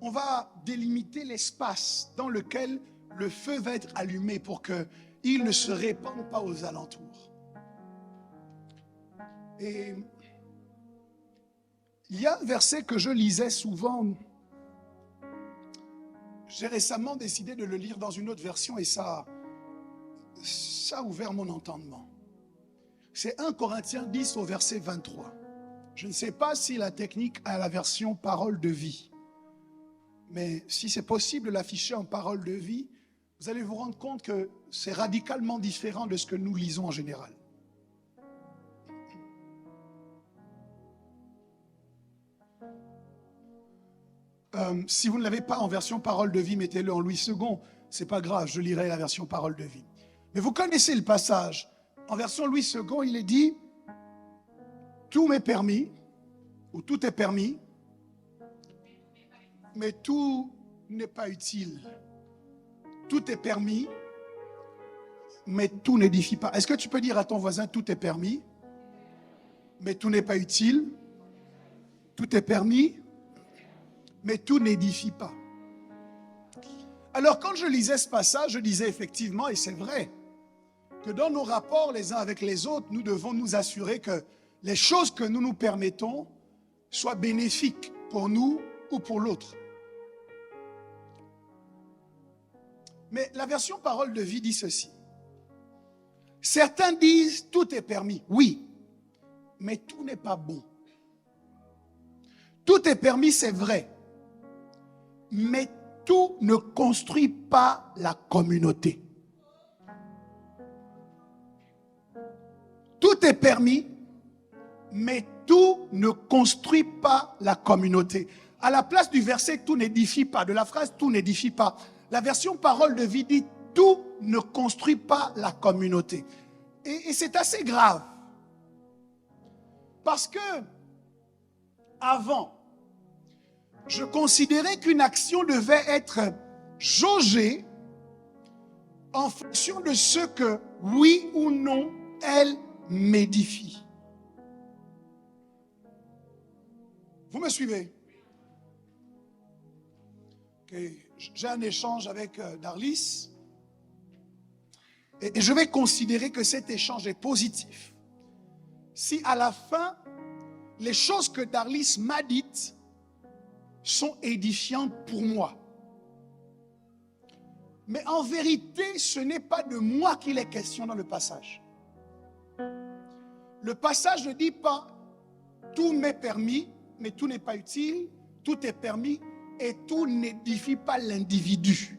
On va délimiter l'espace dans lequel le feu va être allumé pour qu'il ne se répande pas aux alentours. Et il y a un verset que je lisais souvent. J'ai récemment décidé de le lire dans une autre version et ça a ouvert mon entendement. C'est 1 Corinthiens 10 au verset 23. Je ne sais pas si la technique a la version parole de vie. Mais si c'est possible de l'afficher en parole de vie, vous allez vous rendre compte que c'est radicalement différent de ce que nous lisons en général. Si vous ne l'avez pas en version parole de vie, mettez-le en Louis II. C'est pas grave, je lirai la version parole de vie. Mais vous connaissez le passage. En version Louis II, il est dit « Tout m'est permis » ou « Tout est permis », mais tout n'est pas utile. Tout est permis, mais tout n'édifie pas. Est-ce que tu peux dire à ton voisin « Tout est permis », mais tout n'est pas utile. Tout est permis, mais tout n'édifie pas. Alors quand je lisais ce passage, je disais effectivement, et c'est vrai, que dans nos rapports les uns avec les autres, nous devons nous assurer que les choses que nous nous permettons soient bénéfiques pour nous ou pour l'autre. Mais la version parole de vie dit ceci. Certains disent tout est permis, oui, mais tout n'est pas bon. Tout est permis, c'est vrai, mais tout ne construit pas la communauté. Tout est permis, mais tout ne construit pas la communauté. À la place du verset « tout n'édifie pas », de la phrase « tout n'édifie pas », la version parole de vie dit « tout ne construit pas la communauté ». Et c'est assez grave. Parce que, avant, je considérais qu'une action devait être jaugée en fonction de ce que, oui ou non, elle m'édifie. Vous me suivez? Okay. J'ai un échange avec Darlis et je vais considérer que cet échange est positif. Si à la fin, les choses que Darlis m'a dites sont édifiantes pour moi. Mais en vérité, ce n'est pas de moi qu'il est question dans le passage. Le passage ne dit pas « tout m'est permis », mais tout n'est pas utile, tout est permis et tout n'édifie pas l'individu.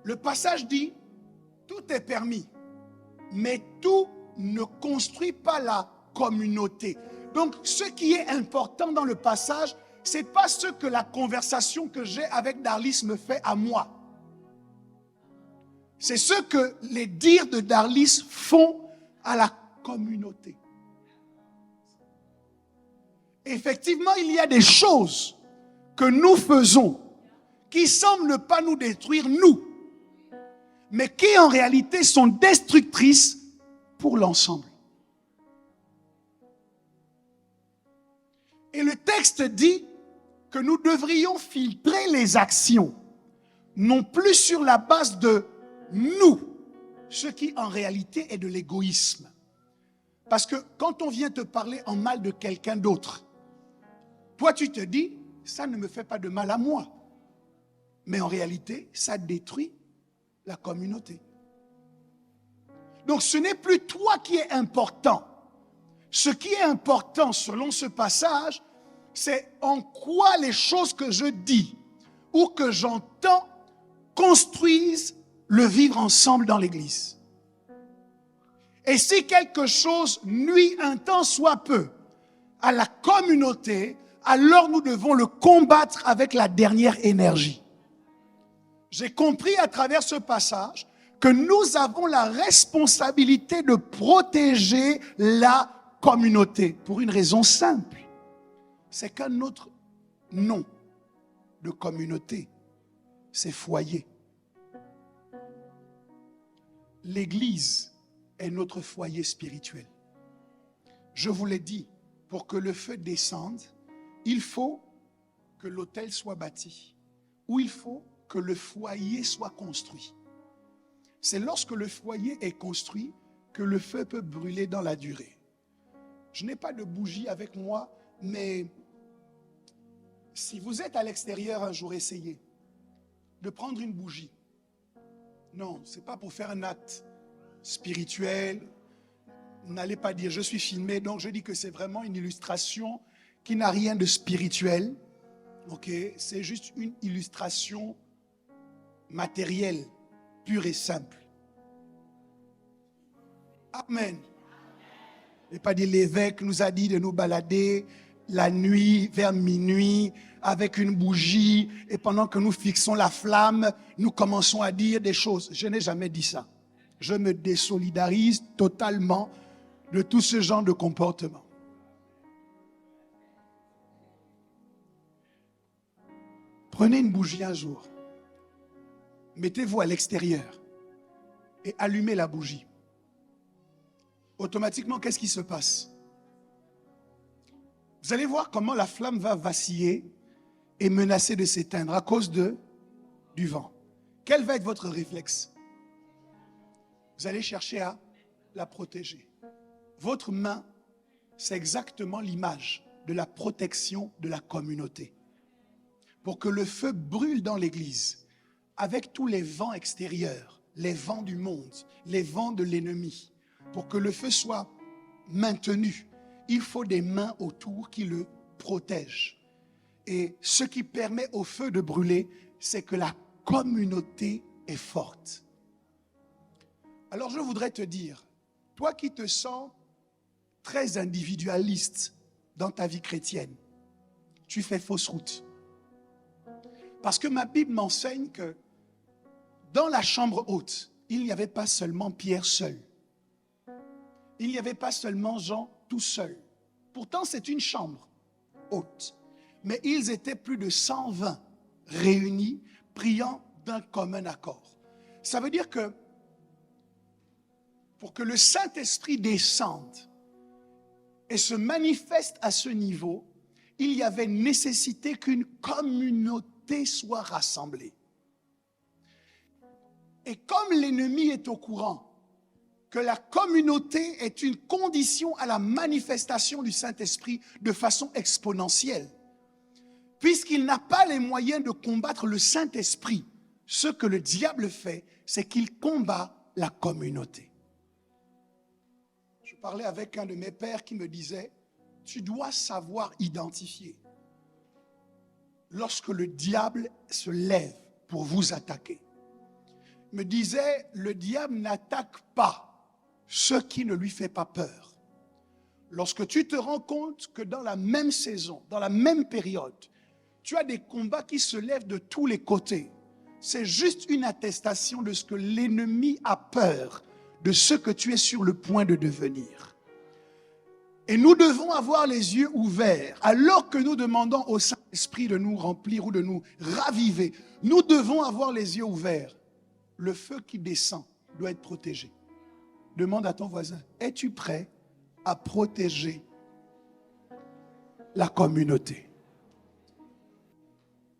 Le passage dit tout est permis, mais tout ne construit pas la communauté. Donc ce qui est important dans le passage, ce n'est pas ce que la conversation que j'ai avec Darlis me fait à moi. C'est ce que les dires de Darlis font à la communauté. Effectivement, il y a des choses que nous faisons qui ne semblent pas nous détruire, nous, mais qui en réalité sont destructrices pour l'ensemble. Et le texte dit que nous devrions filtrer les actions, non plus sur la base de nous, ce qui en réalité est de l'égoïsme. Parce que quand on vient te parler en mal de quelqu'un d'autre, toi, tu te dis, ça ne me fait pas de mal à moi. Mais en réalité, ça détruit la communauté. Donc, ce n'est plus toi qui est important. Ce qui est important, selon ce passage, c'est en quoi les choses que je dis ou que j'entends construisent le vivre ensemble dans l'Église. Et si quelque chose nuit un tant soit peu à la communauté, alors nous devons le combattre avec la dernière énergie. J'ai compris à travers ce passage que nous avons la responsabilité de protéger la communauté pour une raison simple. C'est qu'un autre nom de communauté, c'est foyer. L'Église est notre foyer spirituel. Je vous l'ai dit, pour que le feu descende, il faut que l'autel soit bâti, ou il faut que le foyer soit construit. C'est lorsque le foyer est construit que le feu peut brûler dans la durée. Je n'ai pas de bougie avec moi, mais si vous êtes à l'extérieur un jour, essayez de prendre une bougie. Non, ce n'est pas pour faire un acte spirituel. N'allez pas dire, je suis filmé, donc je dis que c'est vraiment une illustration qui n'a rien de spirituel. Ok, c'est juste une illustration matérielle, pure et simple. Amen. Et pas dire l'évêque nous a dit de nous balader la nuit, vers minuit, avec une bougie, et pendant que nous fixons la flamme, nous commençons à dire des choses. Je n'ai jamais dit ça. Je me désolidarise totalement de tout ce genre de comportement. Prenez une bougie un jour, mettez-vous à l'extérieur et allumez la bougie. Automatiquement, qu'est-ce qui se passe? Vous allez voir comment la flamme va vaciller et menacer de s'éteindre à cause du vent. Quel va être votre réflexe? Vous allez chercher à la protéger. Votre main, c'est exactement l'image de la protection de la communauté. Pour que le feu brûle dans l'Église, avec tous les vents extérieurs, les vents du monde, les vents de l'ennemi, pour que le feu soit maintenu, il faut des mains autour qui le protègent. Et ce qui permet au feu de brûler, c'est que la communauté est forte. Alors je voudrais te dire, toi qui te sens très individualiste dans ta vie chrétienne, tu fais fausse route. Parce que ma Bible m'enseigne que dans la chambre haute, il n'y avait pas seulement Pierre seul. il n'y avait pas seulement Jean tout seul. Pourtant, c'est une chambre haute. Mais ils étaient plus de 120 réunis, priant d'un commun accord. Ça veut dire que pour que le Saint-Esprit descende et se manifeste à ce niveau, il y avait nécessité qu'une communauté soit rassemblée. Et comme l'ennemi est au courant que la communauté est une condition à la manifestation du Saint-Esprit de façon exponentielle, puisqu'il n'a pas les moyens de combattre le Saint-Esprit, ce que le diable fait, c'est qu'il combat la communauté. Je parlais avec un de mes pères qui me disait, tu dois savoir identifier lorsque le diable se lève pour vous attaquer. Il me disait, le diable n'attaque pas ce qui ne lui fait pas peur. Lorsque tu te rends compte que dans la même saison, dans la même période, tu as des combats qui se lèvent de tous les côtés, c'est juste une attestation de ce que l'ennemi a peur de ce que tu es sur le point de devenir. Et nous devons avoir les yeux ouverts. Alors que nous demandons au Saint-Esprit de nous remplir ou de nous raviver, nous devons avoir les yeux ouverts. Le feu qui descend doit être protégé. Demande à ton voisin, es-tu prêt à protéger la communauté?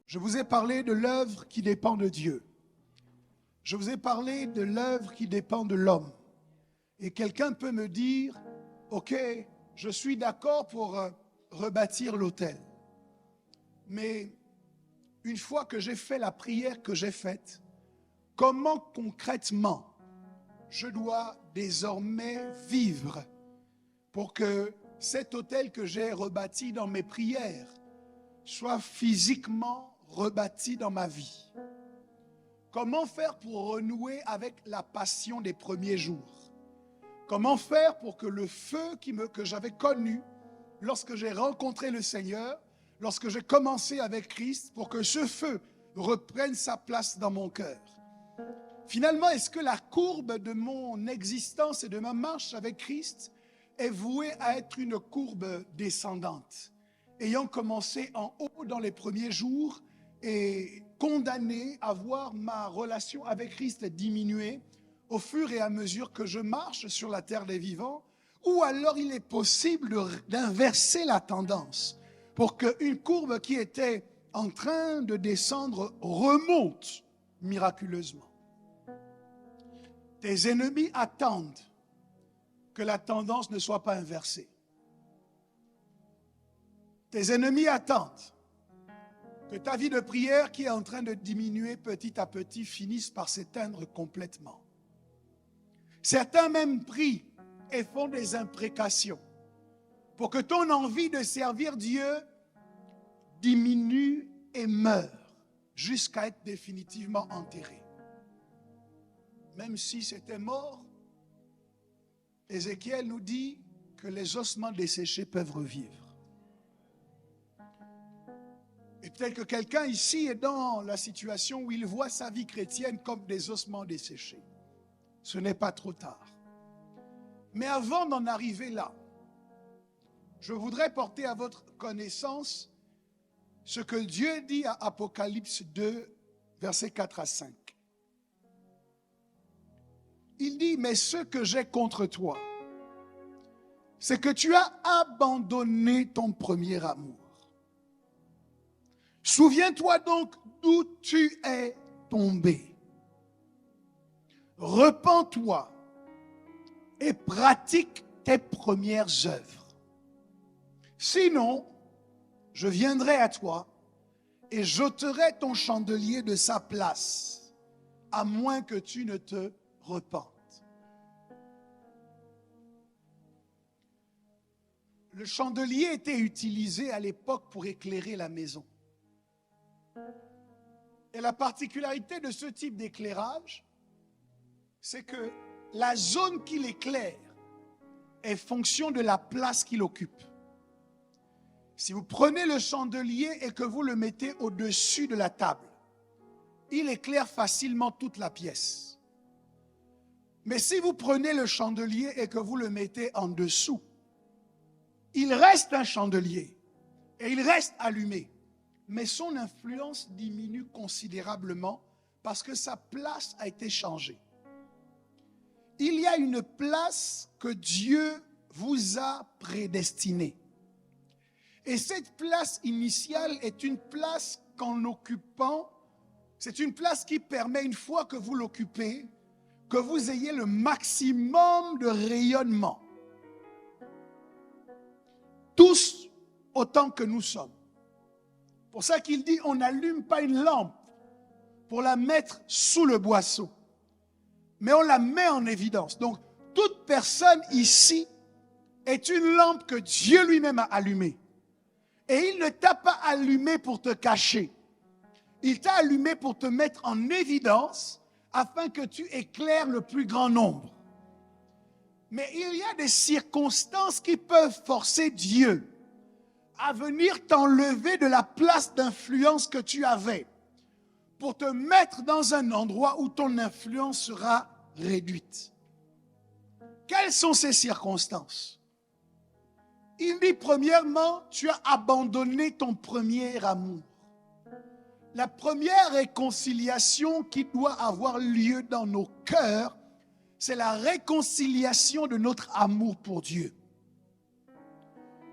Je vous ai parlé de l'œuvre qui dépend de Dieu. Je vous ai parlé de l'œuvre qui dépend de l'homme. Et quelqu'un peut me dire, ok, je suis d'accord pour rebâtir l'autel. Mais une fois que j'ai fait la prière que j'ai faite, comment concrètement je dois désormais vivre pour que cet autel que j'ai rebâti dans mes prières soit physiquement rebâti dans ma vie? Comment faire pour renouer avec la passion des premiers jours? Comment faire pour que le feu que j'avais connu lorsque j'ai rencontré le Seigneur, lorsque j'ai commencé avec Christ, pour que ce feu reprenne sa place dans mon cœur? Finalement, est-ce que la courbe de mon existence et de ma marche avec Christ est vouée à être une courbe descendante, ayant commencé en haut dans les premiers jours et condamné à voir ma relation avec Christ diminuer au fur et à mesure que je marche sur la terre des vivants? Ou alors il est possible d'inverser la tendance pour qu'une courbe qui était en train de descendre remonte miraculeusement. Tes ennemis attendent que la tendance ne soit pas inversée. Tes ennemis attendent que ta vie de prière qui est en train de diminuer petit à petit finisse par s'éteindre complètement. Certains même prient et font des imprécations pour que ton envie de servir Dieu diminue et meure jusqu'à être définitivement enterrée. Même si c'était mort, Ézéchiel nous dit que les ossements desséchés peuvent revivre. Et peut-être que quelqu'un ici est dans la situation où il voit sa vie chrétienne comme des ossements desséchés. Ce n'est pas trop tard. Mais avant d'en arriver là, je voudrais porter à votre connaissance ce que Dieu dit à Apocalypse 2, versets 4 à 5. Il dit, mais ce que j'ai contre toi, c'est que tu as abandonné ton premier amour. Souviens-toi donc d'où tu es tombé. Repens-toi et pratique tes premières œuvres. Sinon, je viendrai à toi et j'ôterai ton chandelier de sa place, à moins que tu ne te repentes. Le chandelier était utilisé à l'époque pour éclairer la maison. Et la particularité de ce type d'éclairage, c'est que la zone qu'il éclaire est fonction de la place qu'il occupe. Si vous prenez le chandelier et que vous le mettez au-dessus de la table, il éclaire facilement toute la pièce. Mais si vous prenez le chandelier et que vous le mettez en dessous, il reste un chandelier et il reste allumé. Mais son influence diminue considérablement parce que sa place a été changée. Il y a une place que Dieu vous a prédestinée. Et cette place initiale est une place qu'en occupant, c'est une place qui permet, une fois que vous l'occupez, que vous ayez le maximum de rayonnement. Tous autant que nous sommes. Pour ça qu'il dit, on n'allume pas une lampe pour la mettre sous le boisseau, mais on la met en évidence. Donc, toute personne ici est une lampe que Dieu lui-même a allumée. Et il ne t'a pas allumé pour te cacher. Il t'a allumé pour te mettre en évidence afin que tu éclaires le plus grand nombre. Mais il y a des circonstances qui peuvent forcer Dieu à venir t'enlever de la place d'influence que tu avais pour te mettre dans un endroit où ton influence sera réduite. Quelles sont ces circonstances? Il dit premièrement, tu as abandonné ton premier amour. La première réconciliation qui doit avoir lieu dans nos cœurs, c'est la réconciliation de notre amour pour Dieu.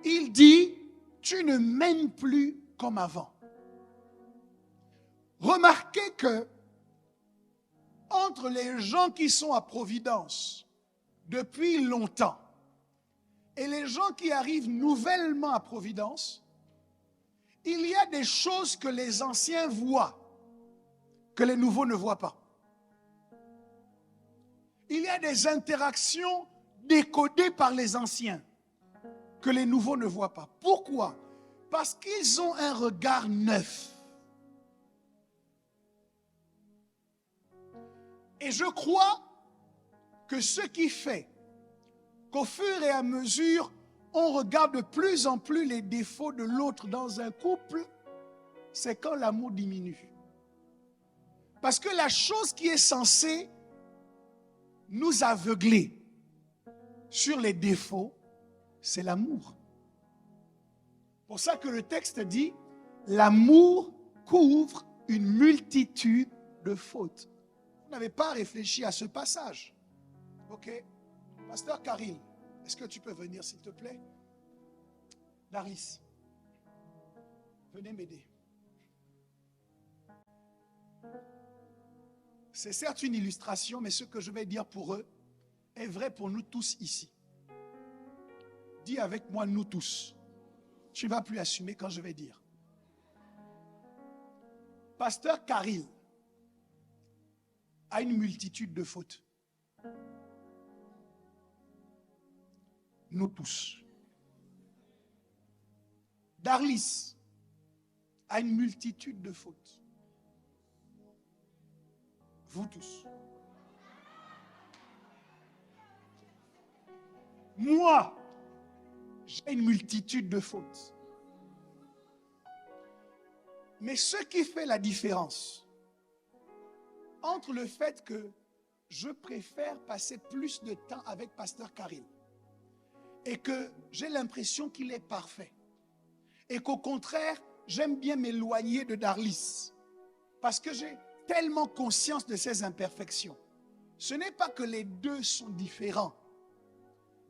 Il dit, tu ne m'aimes plus comme avant. Remarquez que entre les gens qui sont à Providence depuis longtemps et les gens qui arrivent nouvellement à Providence, il y a des choses que les anciens voient, que les nouveaux ne voient pas. Il y a des interactions décodées par les anciens que les nouveaux ne voient pas. Pourquoi? Parce qu'ils ont un regard neuf. Et je crois que ce qui fait qu'au fur et à mesure, on regarde de plus en plus les défauts de l'autre dans un couple, c'est quand l'amour diminue. Parce que la chose qui est censée nous aveugler sur les défauts, c'est l'amour. Pour ça que le texte dit, l'amour couvre une multitude de fautes. Vous n'avez pas réfléchi à ce passage. Ok. Pasteur Karil, est-ce que tu peux venir s'il te plaît? Daris, venez m'aider. C'est certes une illustration, mais ce que je vais dire pour eux est vrai pour nous tous ici. Dis avec moi, nous tous. Tu ne vas plus assumer quand je vais dire. Pasteur Karil a une multitude de fautes. Nous tous. Darlis a une multitude de fautes. Vous tous. Moi, j'ai une multitude de fautes. Mais ce qui fait la différence entre le fait que je préfère passer plus de temps avec Pasteur Karil et que j'ai l'impression qu'il est parfait et qu'au contraire, j'aime bien m'éloigner de Darlis parce que j'ai tellement conscience de ses imperfections. Ce n'est pas que les deux sont différents,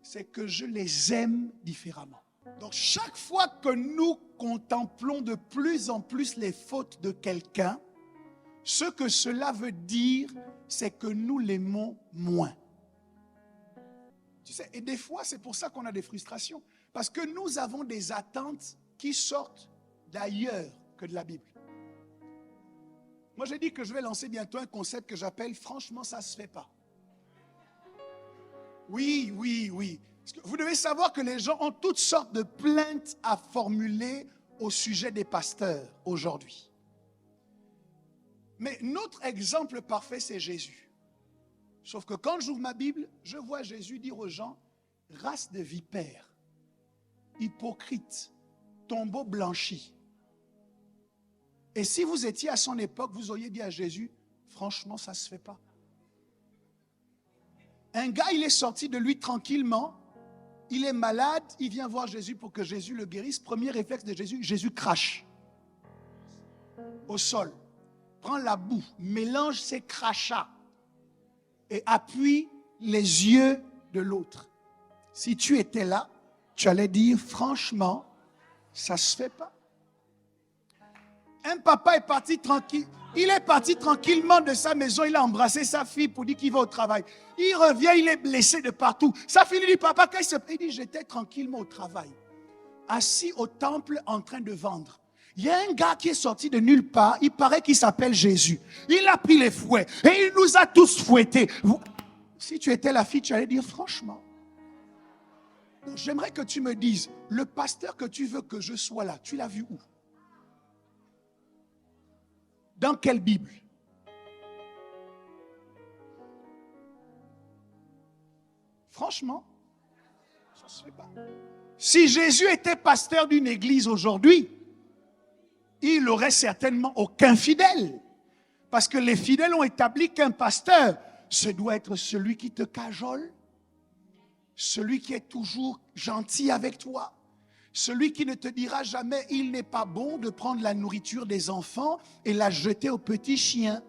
c'est que je les aime différemment. Donc chaque fois que nous contemplons de plus en plus les fautes de quelqu'un, ce que cela veut dire, c'est que nous l'aimons moins. Tu sais, et des fois, c'est pour ça qu'on a des frustrations. Parce que nous avons des attentes qui sortent d'ailleurs que de la Bible. Moi, j'ai dit que je vais lancer bientôt un concept que j'appelle « Franchement, ça ne se fait pas ». Oui, oui, oui. Vous devez savoir que les gens ont toutes sortes de plaintes à formuler au sujet des pasteurs aujourd'hui. Mais notre exemple parfait, c'est Jésus. Sauf que quand j'ouvre ma Bible, je vois Jésus dire aux gens, race de vipères, hypocrites, tombeaux blanchis. Et si vous étiez à son époque, vous auriez dit à Jésus, franchement, ça ne se fait pas. Un gars, il est sorti de lui tranquillement. Il est malade, il vient voir Jésus pour que Jésus le guérisse. Premier réflexe de Jésus, Jésus crache au sol. Prend la boue, mélange ses crachats et appuie les yeux de l'autre. Si tu étais là, tu allais dire, franchement, ça ne se fait pas. Un papa est parti tranquille. Il est parti tranquillement de sa maison. Il a embrassé sa fille pour dire qu'il va au travail. Il revient, il est blessé de partout. Sa fille lui dit, papa, qu'est-ce que c'est? Il dit, j'étais tranquillement au travail, assis au temple en train de vendre. Il y a un gars qui est sorti de nulle part. Il paraît qu'il s'appelle Jésus. Il a pris les fouets et il nous a tous fouettés. Si tu étais la fille, tu allais dire, franchement. J'aimerais que tu me dises, le pasteur que tu veux que je sois là, tu l'as vu où? Dans quelle Bible? Franchement, ça ne se fait pas. Si Jésus était pasteur d'une église aujourd'hui, il n'aurait certainement aucun fidèle. Parce que les fidèles ont établi qu'un pasteur, ce doit être celui qui te cajole, celui qui est toujours gentil avec toi, celui qui ne te dira jamais, il n'est pas bon de prendre la nourriture des enfants et la jeter aux petits chiens.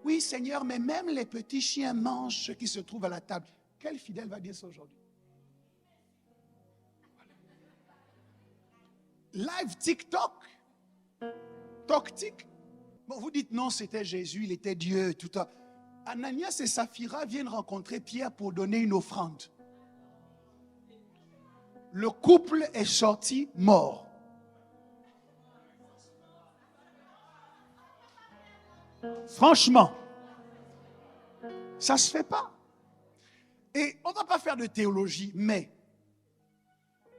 Oui, Seigneur, mais même les petits chiens mangent ce qui se trouve à la table. Quel fidèle va dire ça aujourd'hui? Live TikTok, Toctic. Bon, vous dites non, c'était Jésus, il était Dieu, tout ça. Ananias et Saphira viennent rencontrer Pierre pour donner une offrande. Le couple est sorti mort. Franchement, ça ne se fait pas. Et on ne va pas faire de théologie, mais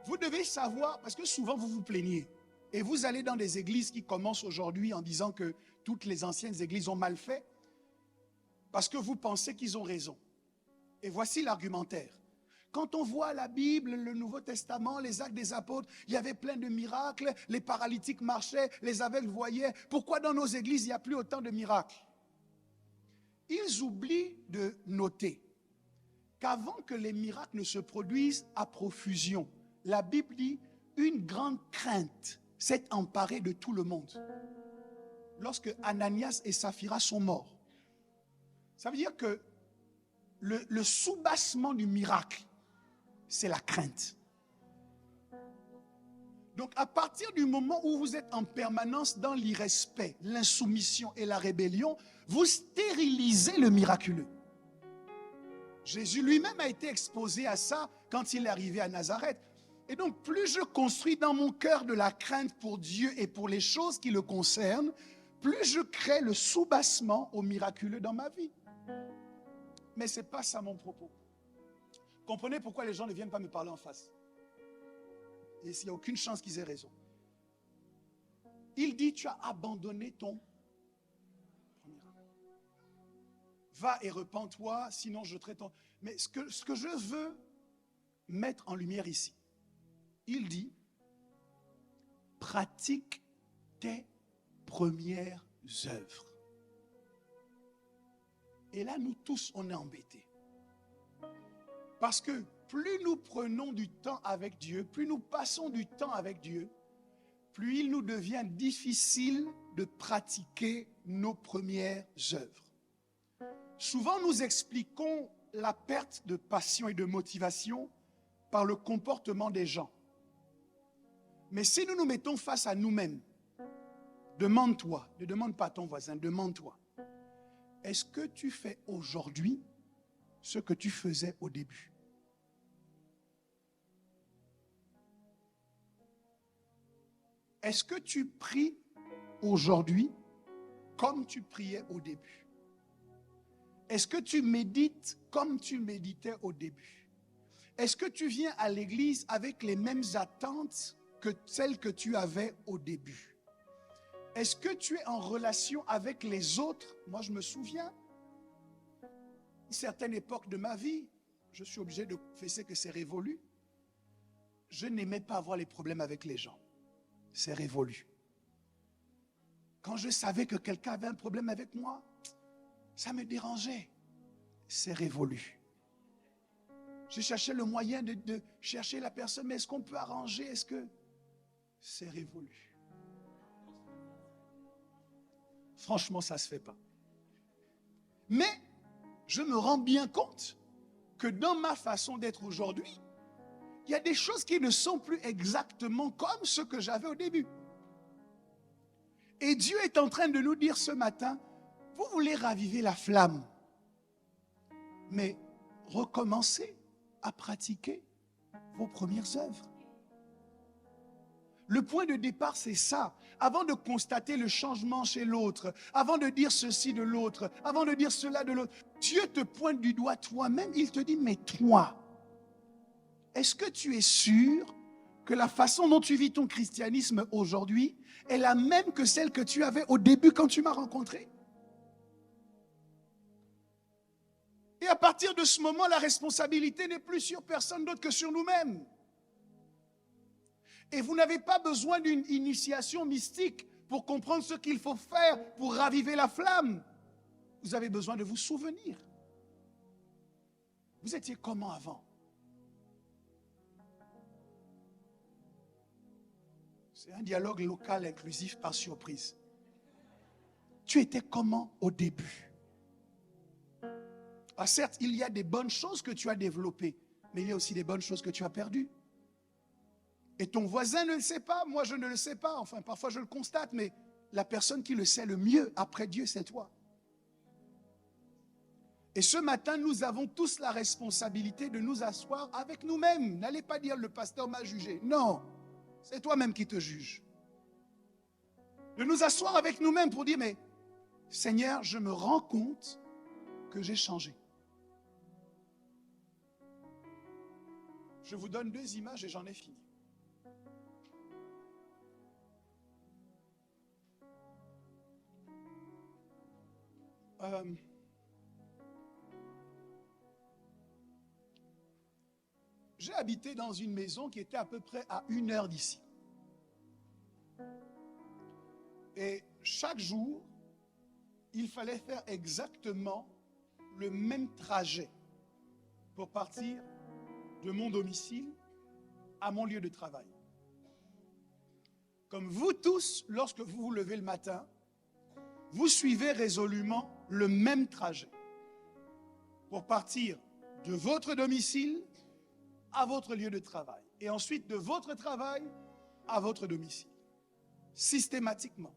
vous devez savoir, parce que souvent vous vous plaignez, et vous allez dans des églises qui commencent aujourd'hui en disant que toutes les anciennes églises ont mal fait, parce que vous pensez qu'ils ont raison. Et voici l'argumentaire. Quand on voit la Bible, le Nouveau Testament, les Actes des Apôtres, il y avait plein de miracles, les paralytiques marchaient, les aveugles voyaient. Pourquoi dans nos églises, il n'y a plus autant de miracles? Ils oublient de noter qu'avant que les miracles ne se produisent à profusion, la Bible dit une grande crainte s'est emparée de tout le monde. Lorsque Ananias et Saphira sont morts, ça veut dire que le soubassement du miracle, c'est la crainte. Donc à partir du moment où vous êtes en permanence dans l'irrespect, l'insoumission et la rébellion, vous stérilisez le miraculeux. Jésus lui-même a été exposé à ça quand il est arrivé à Nazareth. Et donc plus je construis dans mon cœur de la crainte pour Dieu et pour les choses qui le concernent, plus je crée le soubassement au miraculeux dans ma vie. Mais ce n'est pas ça mon propos. Comprenez pourquoi les gens ne viennent pas me parler en face. Et s'il n'y a aucune chance qu'ils aient raison. Il dit, tu as abandonné ton premier amour. Va et repens-toi, sinon je traite ton... Mais ce que je veux mettre en lumière ici, il dit, pratique tes premières œuvres. Et là, nous tous, on est embêtés. Parce que plus nous prenons du temps avec Dieu, plus nous passons du temps avec Dieu, plus il nous devient difficile de pratiquer nos premières œuvres. Souvent, nous expliquons la perte de passion et de motivation par le comportement des gens. Mais si nous nous mettons face à nous-mêmes, demande-toi, ne demande pas à ton voisin, demande-toi, est-ce que tu fais aujourd'hui ce que tu faisais au début? Est-ce que tu pries aujourd'hui comme tu priais au début? Est-ce que tu médites comme tu méditais au début? Est-ce que tu viens à l'église avec les mêmes attentes que celles que tu avais au début? Est-ce que tu es en relation avec les autres? Moi, je me souviens, à une certaine époque de ma vie, je suis obligé de confesser que c'est révolu. Je n'aimais pas avoir les problèmes avec les gens. C'est révolu. Quand je savais que quelqu'un avait un problème avec moi, ça me dérangeait. c'est révolu. Je cherchais le moyen de chercher la personne, mais est-ce qu'on peut arranger? Est-ce que c'est révolu? Franchement, ça ne se fait pas. Mais je me rends bien compte que dans ma façon d'être aujourd'hui, il y a des choses qui ne sont plus exactement comme ce que j'avais au début. Et Dieu est en train de nous dire ce matin, vous voulez raviver la flamme, mais recommencez à pratiquer vos premières œuvres. Le point de départ, c'est ça. Avant de constater le changement chez l'autre, avant de dire ceci de l'autre, avant de dire cela de l'autre, Dieu te pointe du doigt toi-même. Il te dit, mais toi, est-ce que tu es sûr que la façon dont tu vis ton christianisme aujourd'hui est la même que celle que tu avais au début quand tu m'as rencontré? Et à partir de ce moment, la responsabilité n'est plus sur personne d'autre que sur nous-mêmes. Et vous n'avez pas besoin d'une initiation mystique pour comprendre ce qu'il faut faire pour raviver la flamme. Vous avez besoin de vous souvenir. Vous étiez comment avant? C'est un dialogue local inclusif par surprise. Tu étais comment au début? Ah, certes, il y a des bonnes choses que tu as développées, mais il y a aussi des bonnes choses que tu as perdues. Et ton voisin ne le sait pas, moi je ne le sais pas, enfin parfois je le constate, mais la personne qui le sait le mieux après Dieu, c'est toi. Et ce matin, nous avons tous la responsabilité de nous asseoir avec nous-mêmes. N'allez pas dire le pasteur m'a jugé. Non, c'est toi-même qui te juge. De nous asseoir avec nous-mêmes pour dire, mais Seigneur, je me rends compte que j'ai changé. Je vous donne 2 images et j'en ai fini. J'ai habité dans une maison qui était à peu près à 1 heure d'ici. Et chaque jour, il fallait faire exactement le même trajet pour partir de mon domicile à mon lieu de travail. Comme vous tous, lorsque vous vous levez le matin, vous suivez résolument le même trajet pour partir de votre domicile à votre lieu de travail et ensuite de votre travail à votre domicile. Systématiquement.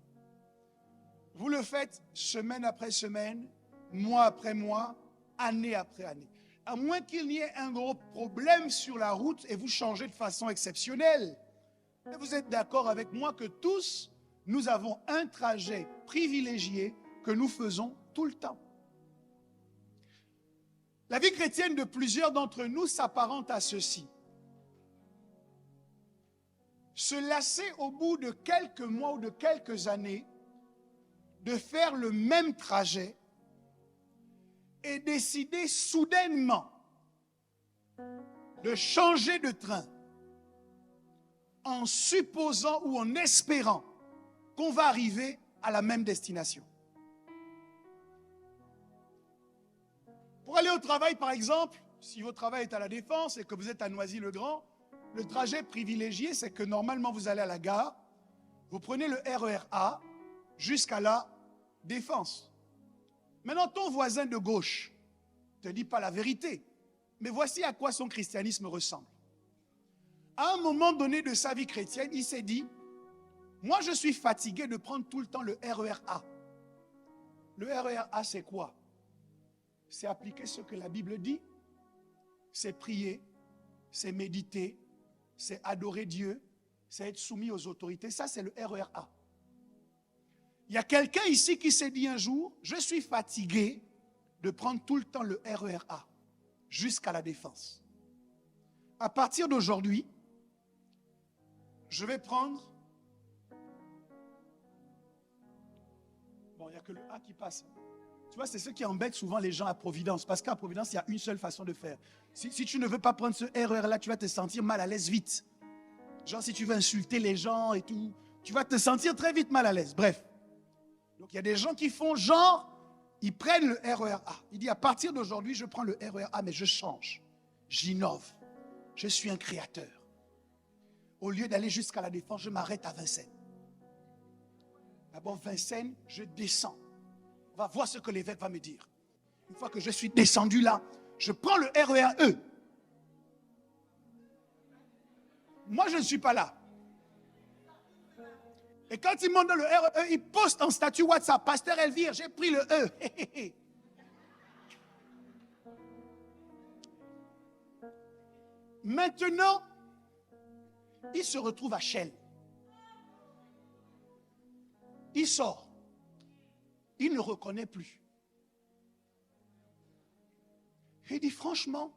Vous le faites semaine après semaine, mois après mois, année après année. À moins qu'il n'y ait un gros problème sur la route et vous changez de façon exceptionnelle. Mais vous êtes d'accord avec moi que tous, nous avons un trajet privilégié que nous faisons tout le temps. La vie chrétienne de plusieurs d'entre nous s'apparente à ceci. Se lasser au bout de quelques mois ou de quelques années de faire le même trajet et décider soudainement de changer de train en supposant ou en espérant qu'on va arriver à la même destination. Pour aller au travail, par exemple, si votre travail est à la Défense et que vous êtes à Noisy-le-Grand, le trajet privilégié, c'est que normalement vous allez à la gare, vous prenez le RER A jusqu'à la Défense. Maintenant, ton voisin de gauche ne te dit pas la vérité, mais voici à quoi son christianisme ressemble. À un moment donné de sa vie chrétienne, il s'est dit, moi je suis fatigué de prendre tout le temps le RER A. Le RER A, c'est quoi? C'est appliquer ce que la Bible dit, c'est prier, c'est méditer, c'est adorer Dieu, c'est être soumis aux autorités. Ça, c'est le RER A. Il y a quelqu'un ici qui s'est dit un jour, je suis fatigué de prendre tout le temps le RER A jusqu'à la Défense. À partir d'aujourd'hui, je vais prendre... Bon, il n'y a que le A qui passe. Tu vois, c'est ce qui embête souvent les gens à Providence. Parce qu'à Providence, il y a une seule façon de faire. Si tu ne veux pas prendre ce RER-là, tu vas te sentir mal à l'aise vite. Genre, si tu veux insulter les gens et tout, tu vas te sentir très vite mal à l'aise. Bref. Donc, il y a des gens qui font genre, Ils prennent le RER A. Il dit, à partir d'aujourd'hui, je prends le RER A, mais je change. J'innove. Je suis un créateur. Au lieu d'aller jusqu'à la Défense, je m'arrête à Vincennes. D'abord, Vincennes, je descends. On va voir ce que l'évêque va me dire. Une fois que je suis descendu là, je prends le RER E. Moi, je ne suis pas là. Et quand il monte dans le RER E, il poste en statut WhatsApp, Pasteur Elvire, j'ai pris le E. Maintenant, il se retrouve à Shell. Il sort. Il ne reconnaît plus. Il dit, franchement,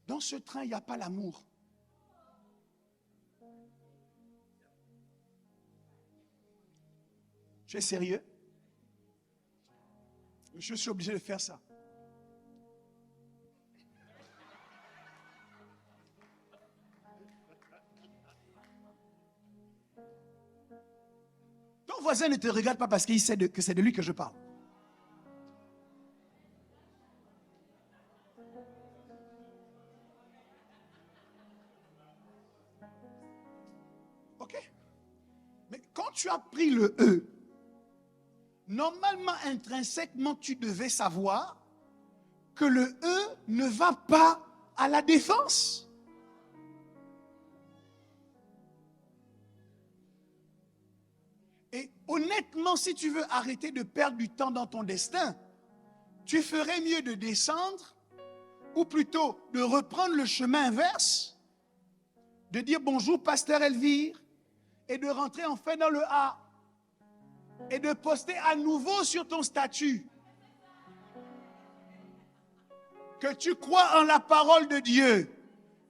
dans ce train, il n'y a pas l'amour. Tu es sérieux? Je suis obligé de faire ça. Ton voisin ne te regarde pas parce qu'il sait que c'est de lui que je parle. Ok? Mais quand tu as pris le E, normalement, intrinsèquement, tu devais savoir que le E ne va pas à la Défense. Et honnêtement, si tu veux arrêter de perdre du temps dans ton destin, tu ferais mieux de descendre, ou plutôt de reprendre le chemin inverse, de dire bonjour Pasteur Elvire, et de rentrer enfin dans le A, et de poster à nouveau sur ton statut que tu crois en la parole de Dieu,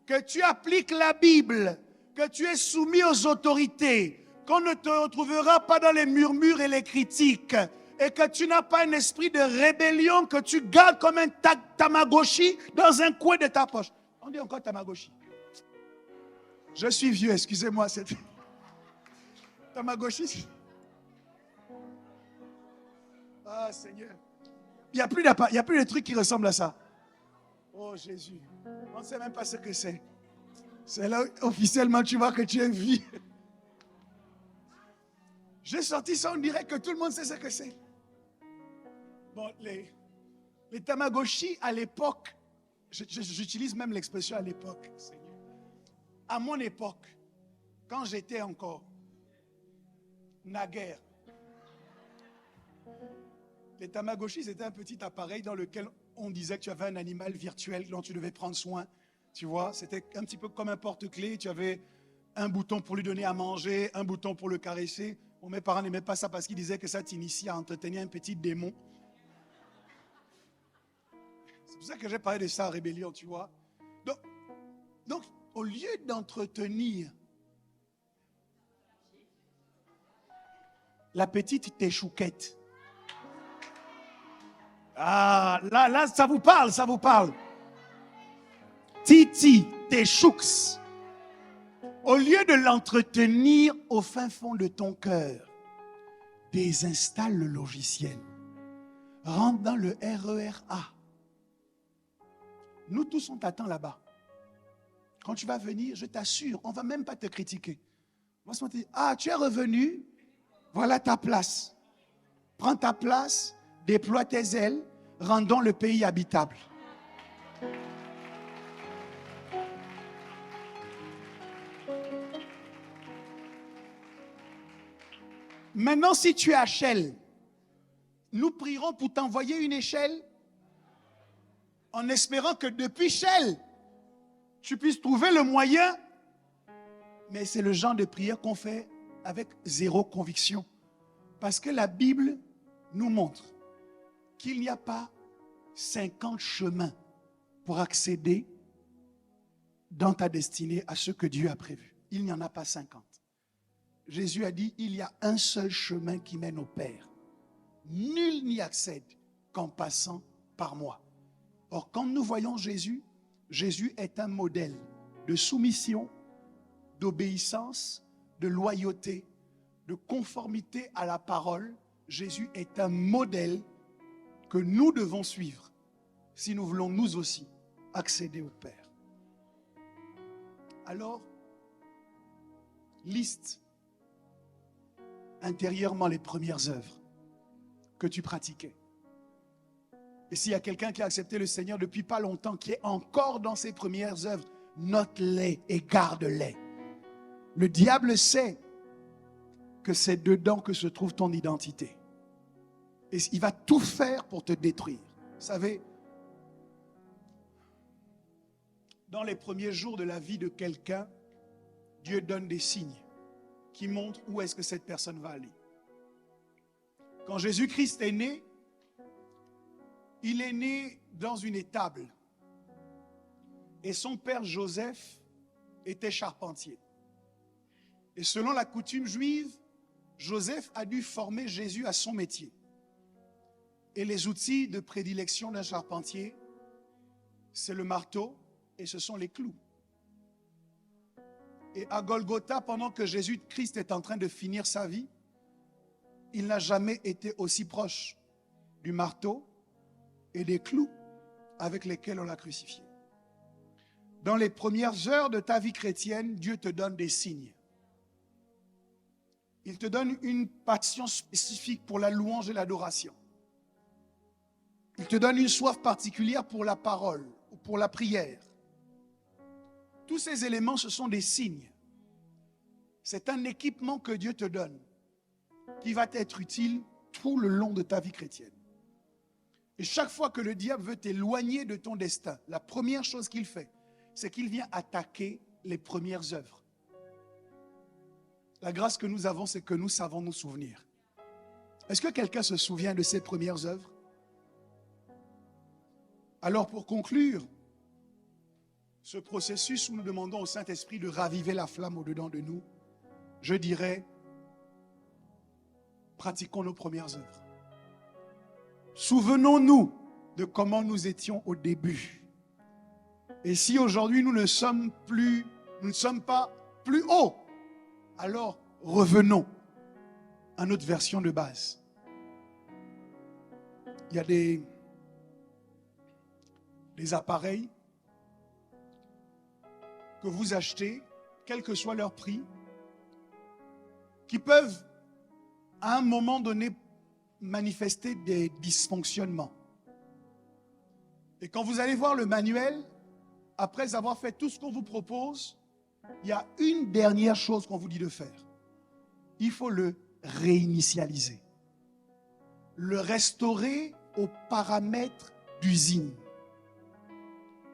que tu appliques la Bible, que tu es soumis aux autorités, qu'on ne te retrouvera pas dans les murmures et les critiques, et que tu n'as pas un esprit de rébellion que tu gardes comme un tamagotchi dans un coin de ta poche. On dit encore tamagotchi. Je suis vieux, excusez-moi. Tamagotchi. Ah Seigneur. Il n'y a plus de trucs qui ressemblent à ça. Oh Jésus. On ne sait même pas ce que c'est. C'est là officiellement tu vois que tu es vieux. J'ai sorti ça, on dirait que tout le monde sait ce que c'est. Bon, les Tamagotchi à l'époque, j'utilise même l'expression à l'époque, Seigneur. À mon époque, quand j'étais encore naguère, les Tamagotchi, c'était un petit appareil dans lequel on disait que tu avais un animal virtuel dont tu devais prendre soin. Tu vois, c'était un petit peu comme un porte-clés. Tu avais un bouton pour lui donner à manger, un bouton pour le caresser. Bon, mes parents n'aimaient pas ça parce qu'ils disaient que ça t'initie à entretenir un petit démon. C'est pour ça que j'ai parlé de ça en rébellion, tu vois. Donc au lieu d'entretenir la petite téchouquette, ah, là, ça vous parle, ça vous parle. Titi, téchoux. Au lieu de l'entretenir au fin fond de ton cœur, désinstalle le logiciel. Rentre dans le RER A. Nous tous, on t'attend là-bas. Quand tu vas venir, je t'assure, on ne va même pas te critiquer. On va se dire, ah, tu es revenu, voilà ta place. Prends ta place, déploie tes ailes, rendons le pays habitable. Maintenant, si tu es à Shell, nous prierons pour t'envoyer une échelle en espérant que depuis Shell, tu puisses trouver le moyen. Mais c'est le genre de prière qu'on fait avec zéro conviction. Parce que la Bible nous montre qu'il n'y a pas 50 chemins pour accéder dans ta destinée à ce que Dieu a prévu. Il n'y en a pas 50. Jésus a dit, il y a un seul chemin qui mène au Père. Nul n'y accède qu'en passant par moi. Or, quand nous voyons Jésus, Jésus est un modèle de soumission, d'obéissance, de loyauté, de conformité à la parole. Jésus est un modèle que nous devons suivre si nous voulons nous aussi accéder au Père. Alors, liste intérieurement les premières œuvres que tu pratiquais. Et s'il y a quelqu'un qui a accepté le Seigneur depuis pas longtemps, qui est encore dans ses premières œuvres, note-les et garde-les. Le diable sait que c'est dedans que se trouve ton identité. Et il va tout faire pour te détruire. Vous savez, dans les premiers jours de la vie de quelqu'un, Dieu donne des signes qui montrent où est-ce que cette personne va aller. Quand Jésus-Christ est né, il est né dans une étable. Et son père Joseph était charpentier. Et selon la coutume juive, Joseph a dû former Jésus à son métier. Et les outils de prédilection d'un charpentier, c'est le marteau et ce sont les clous. Et à Golgotha, pendant que Jésus-Christ est en train de finir sa vie, il n'a jamais été aussi proche du marteau et des clous avec lesquels on l'a crucifié. Dans les premières heures de ta vie chrétienne, Dieu te donne des signes. Il te donne une passion spécifique pour la louange et l'adoration. Il te donne une soif particulière pour la parole ou pour la prière. Tous ces éléments, ce sont des signes. C'est un équipement que Dieu te donne qui va t'être utile tout le long de ta vie chrétienne. Et chaque fois que le diable veut t'éloigner de ton destin, la première chose qu'il fait, c'est qu'il vient attaquer les premières œuvres. La grâce que nous avons, c'est que nous savons nous souvenir. Est-ce que quelqu'un se souvient de ses premières œuvres? Alors pour conclure ce processus où nous demandons au Saint-Esprit de raviver la flamme au-dedans de nous, je dirais, pratiquons nos premières œuvres. Souvenons-nous de comment nous étions au début. Et si aujourd'hui nous ne sommes pas plus hauts, alors revenons à notre version de base. Il y a des appareils que vous achetez, quel que soit leur prix, qui peuvent à un moment donné manifester des dysfonctionnements. Et quand vous allez voir le manuel, après avoir fait tout ce qu'on vous propose, il y a une dernière chose qu'on vous dit de faire. Il faut le réinitialiser. Le restaurer aux paramètres d'usine.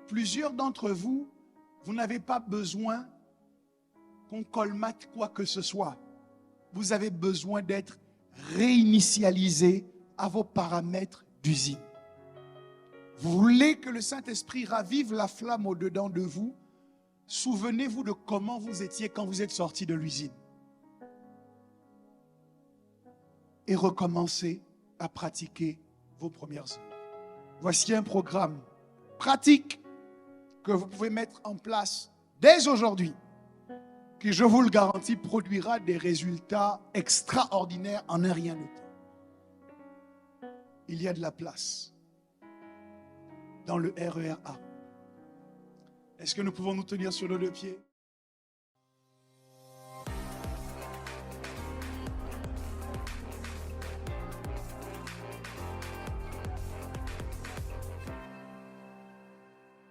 Plusieurs d'entre vous, vous n'avez pas besoin qu'on colmate quoi que ce soit. Vous avez besoin d'être réinitialisé à vos paramètres d'usine. Vous voulez que le Saint-Esprit ravive la flamme au-dedans de vous? Souvenez-vous de comment vous étiez quand vous êtes sorti de l'usine. Et recommencez à pratiquer vos premières œuvres. Voici un programme pratique que vous pouvez mettre en place dès aujourd'hui, qui, je vous le garantis, produira des résultats extraordinaires en un rien de temps. Il y a de la place dans le RER A. Est-ce que nous pouvons nous tenir sur nos deux pieds?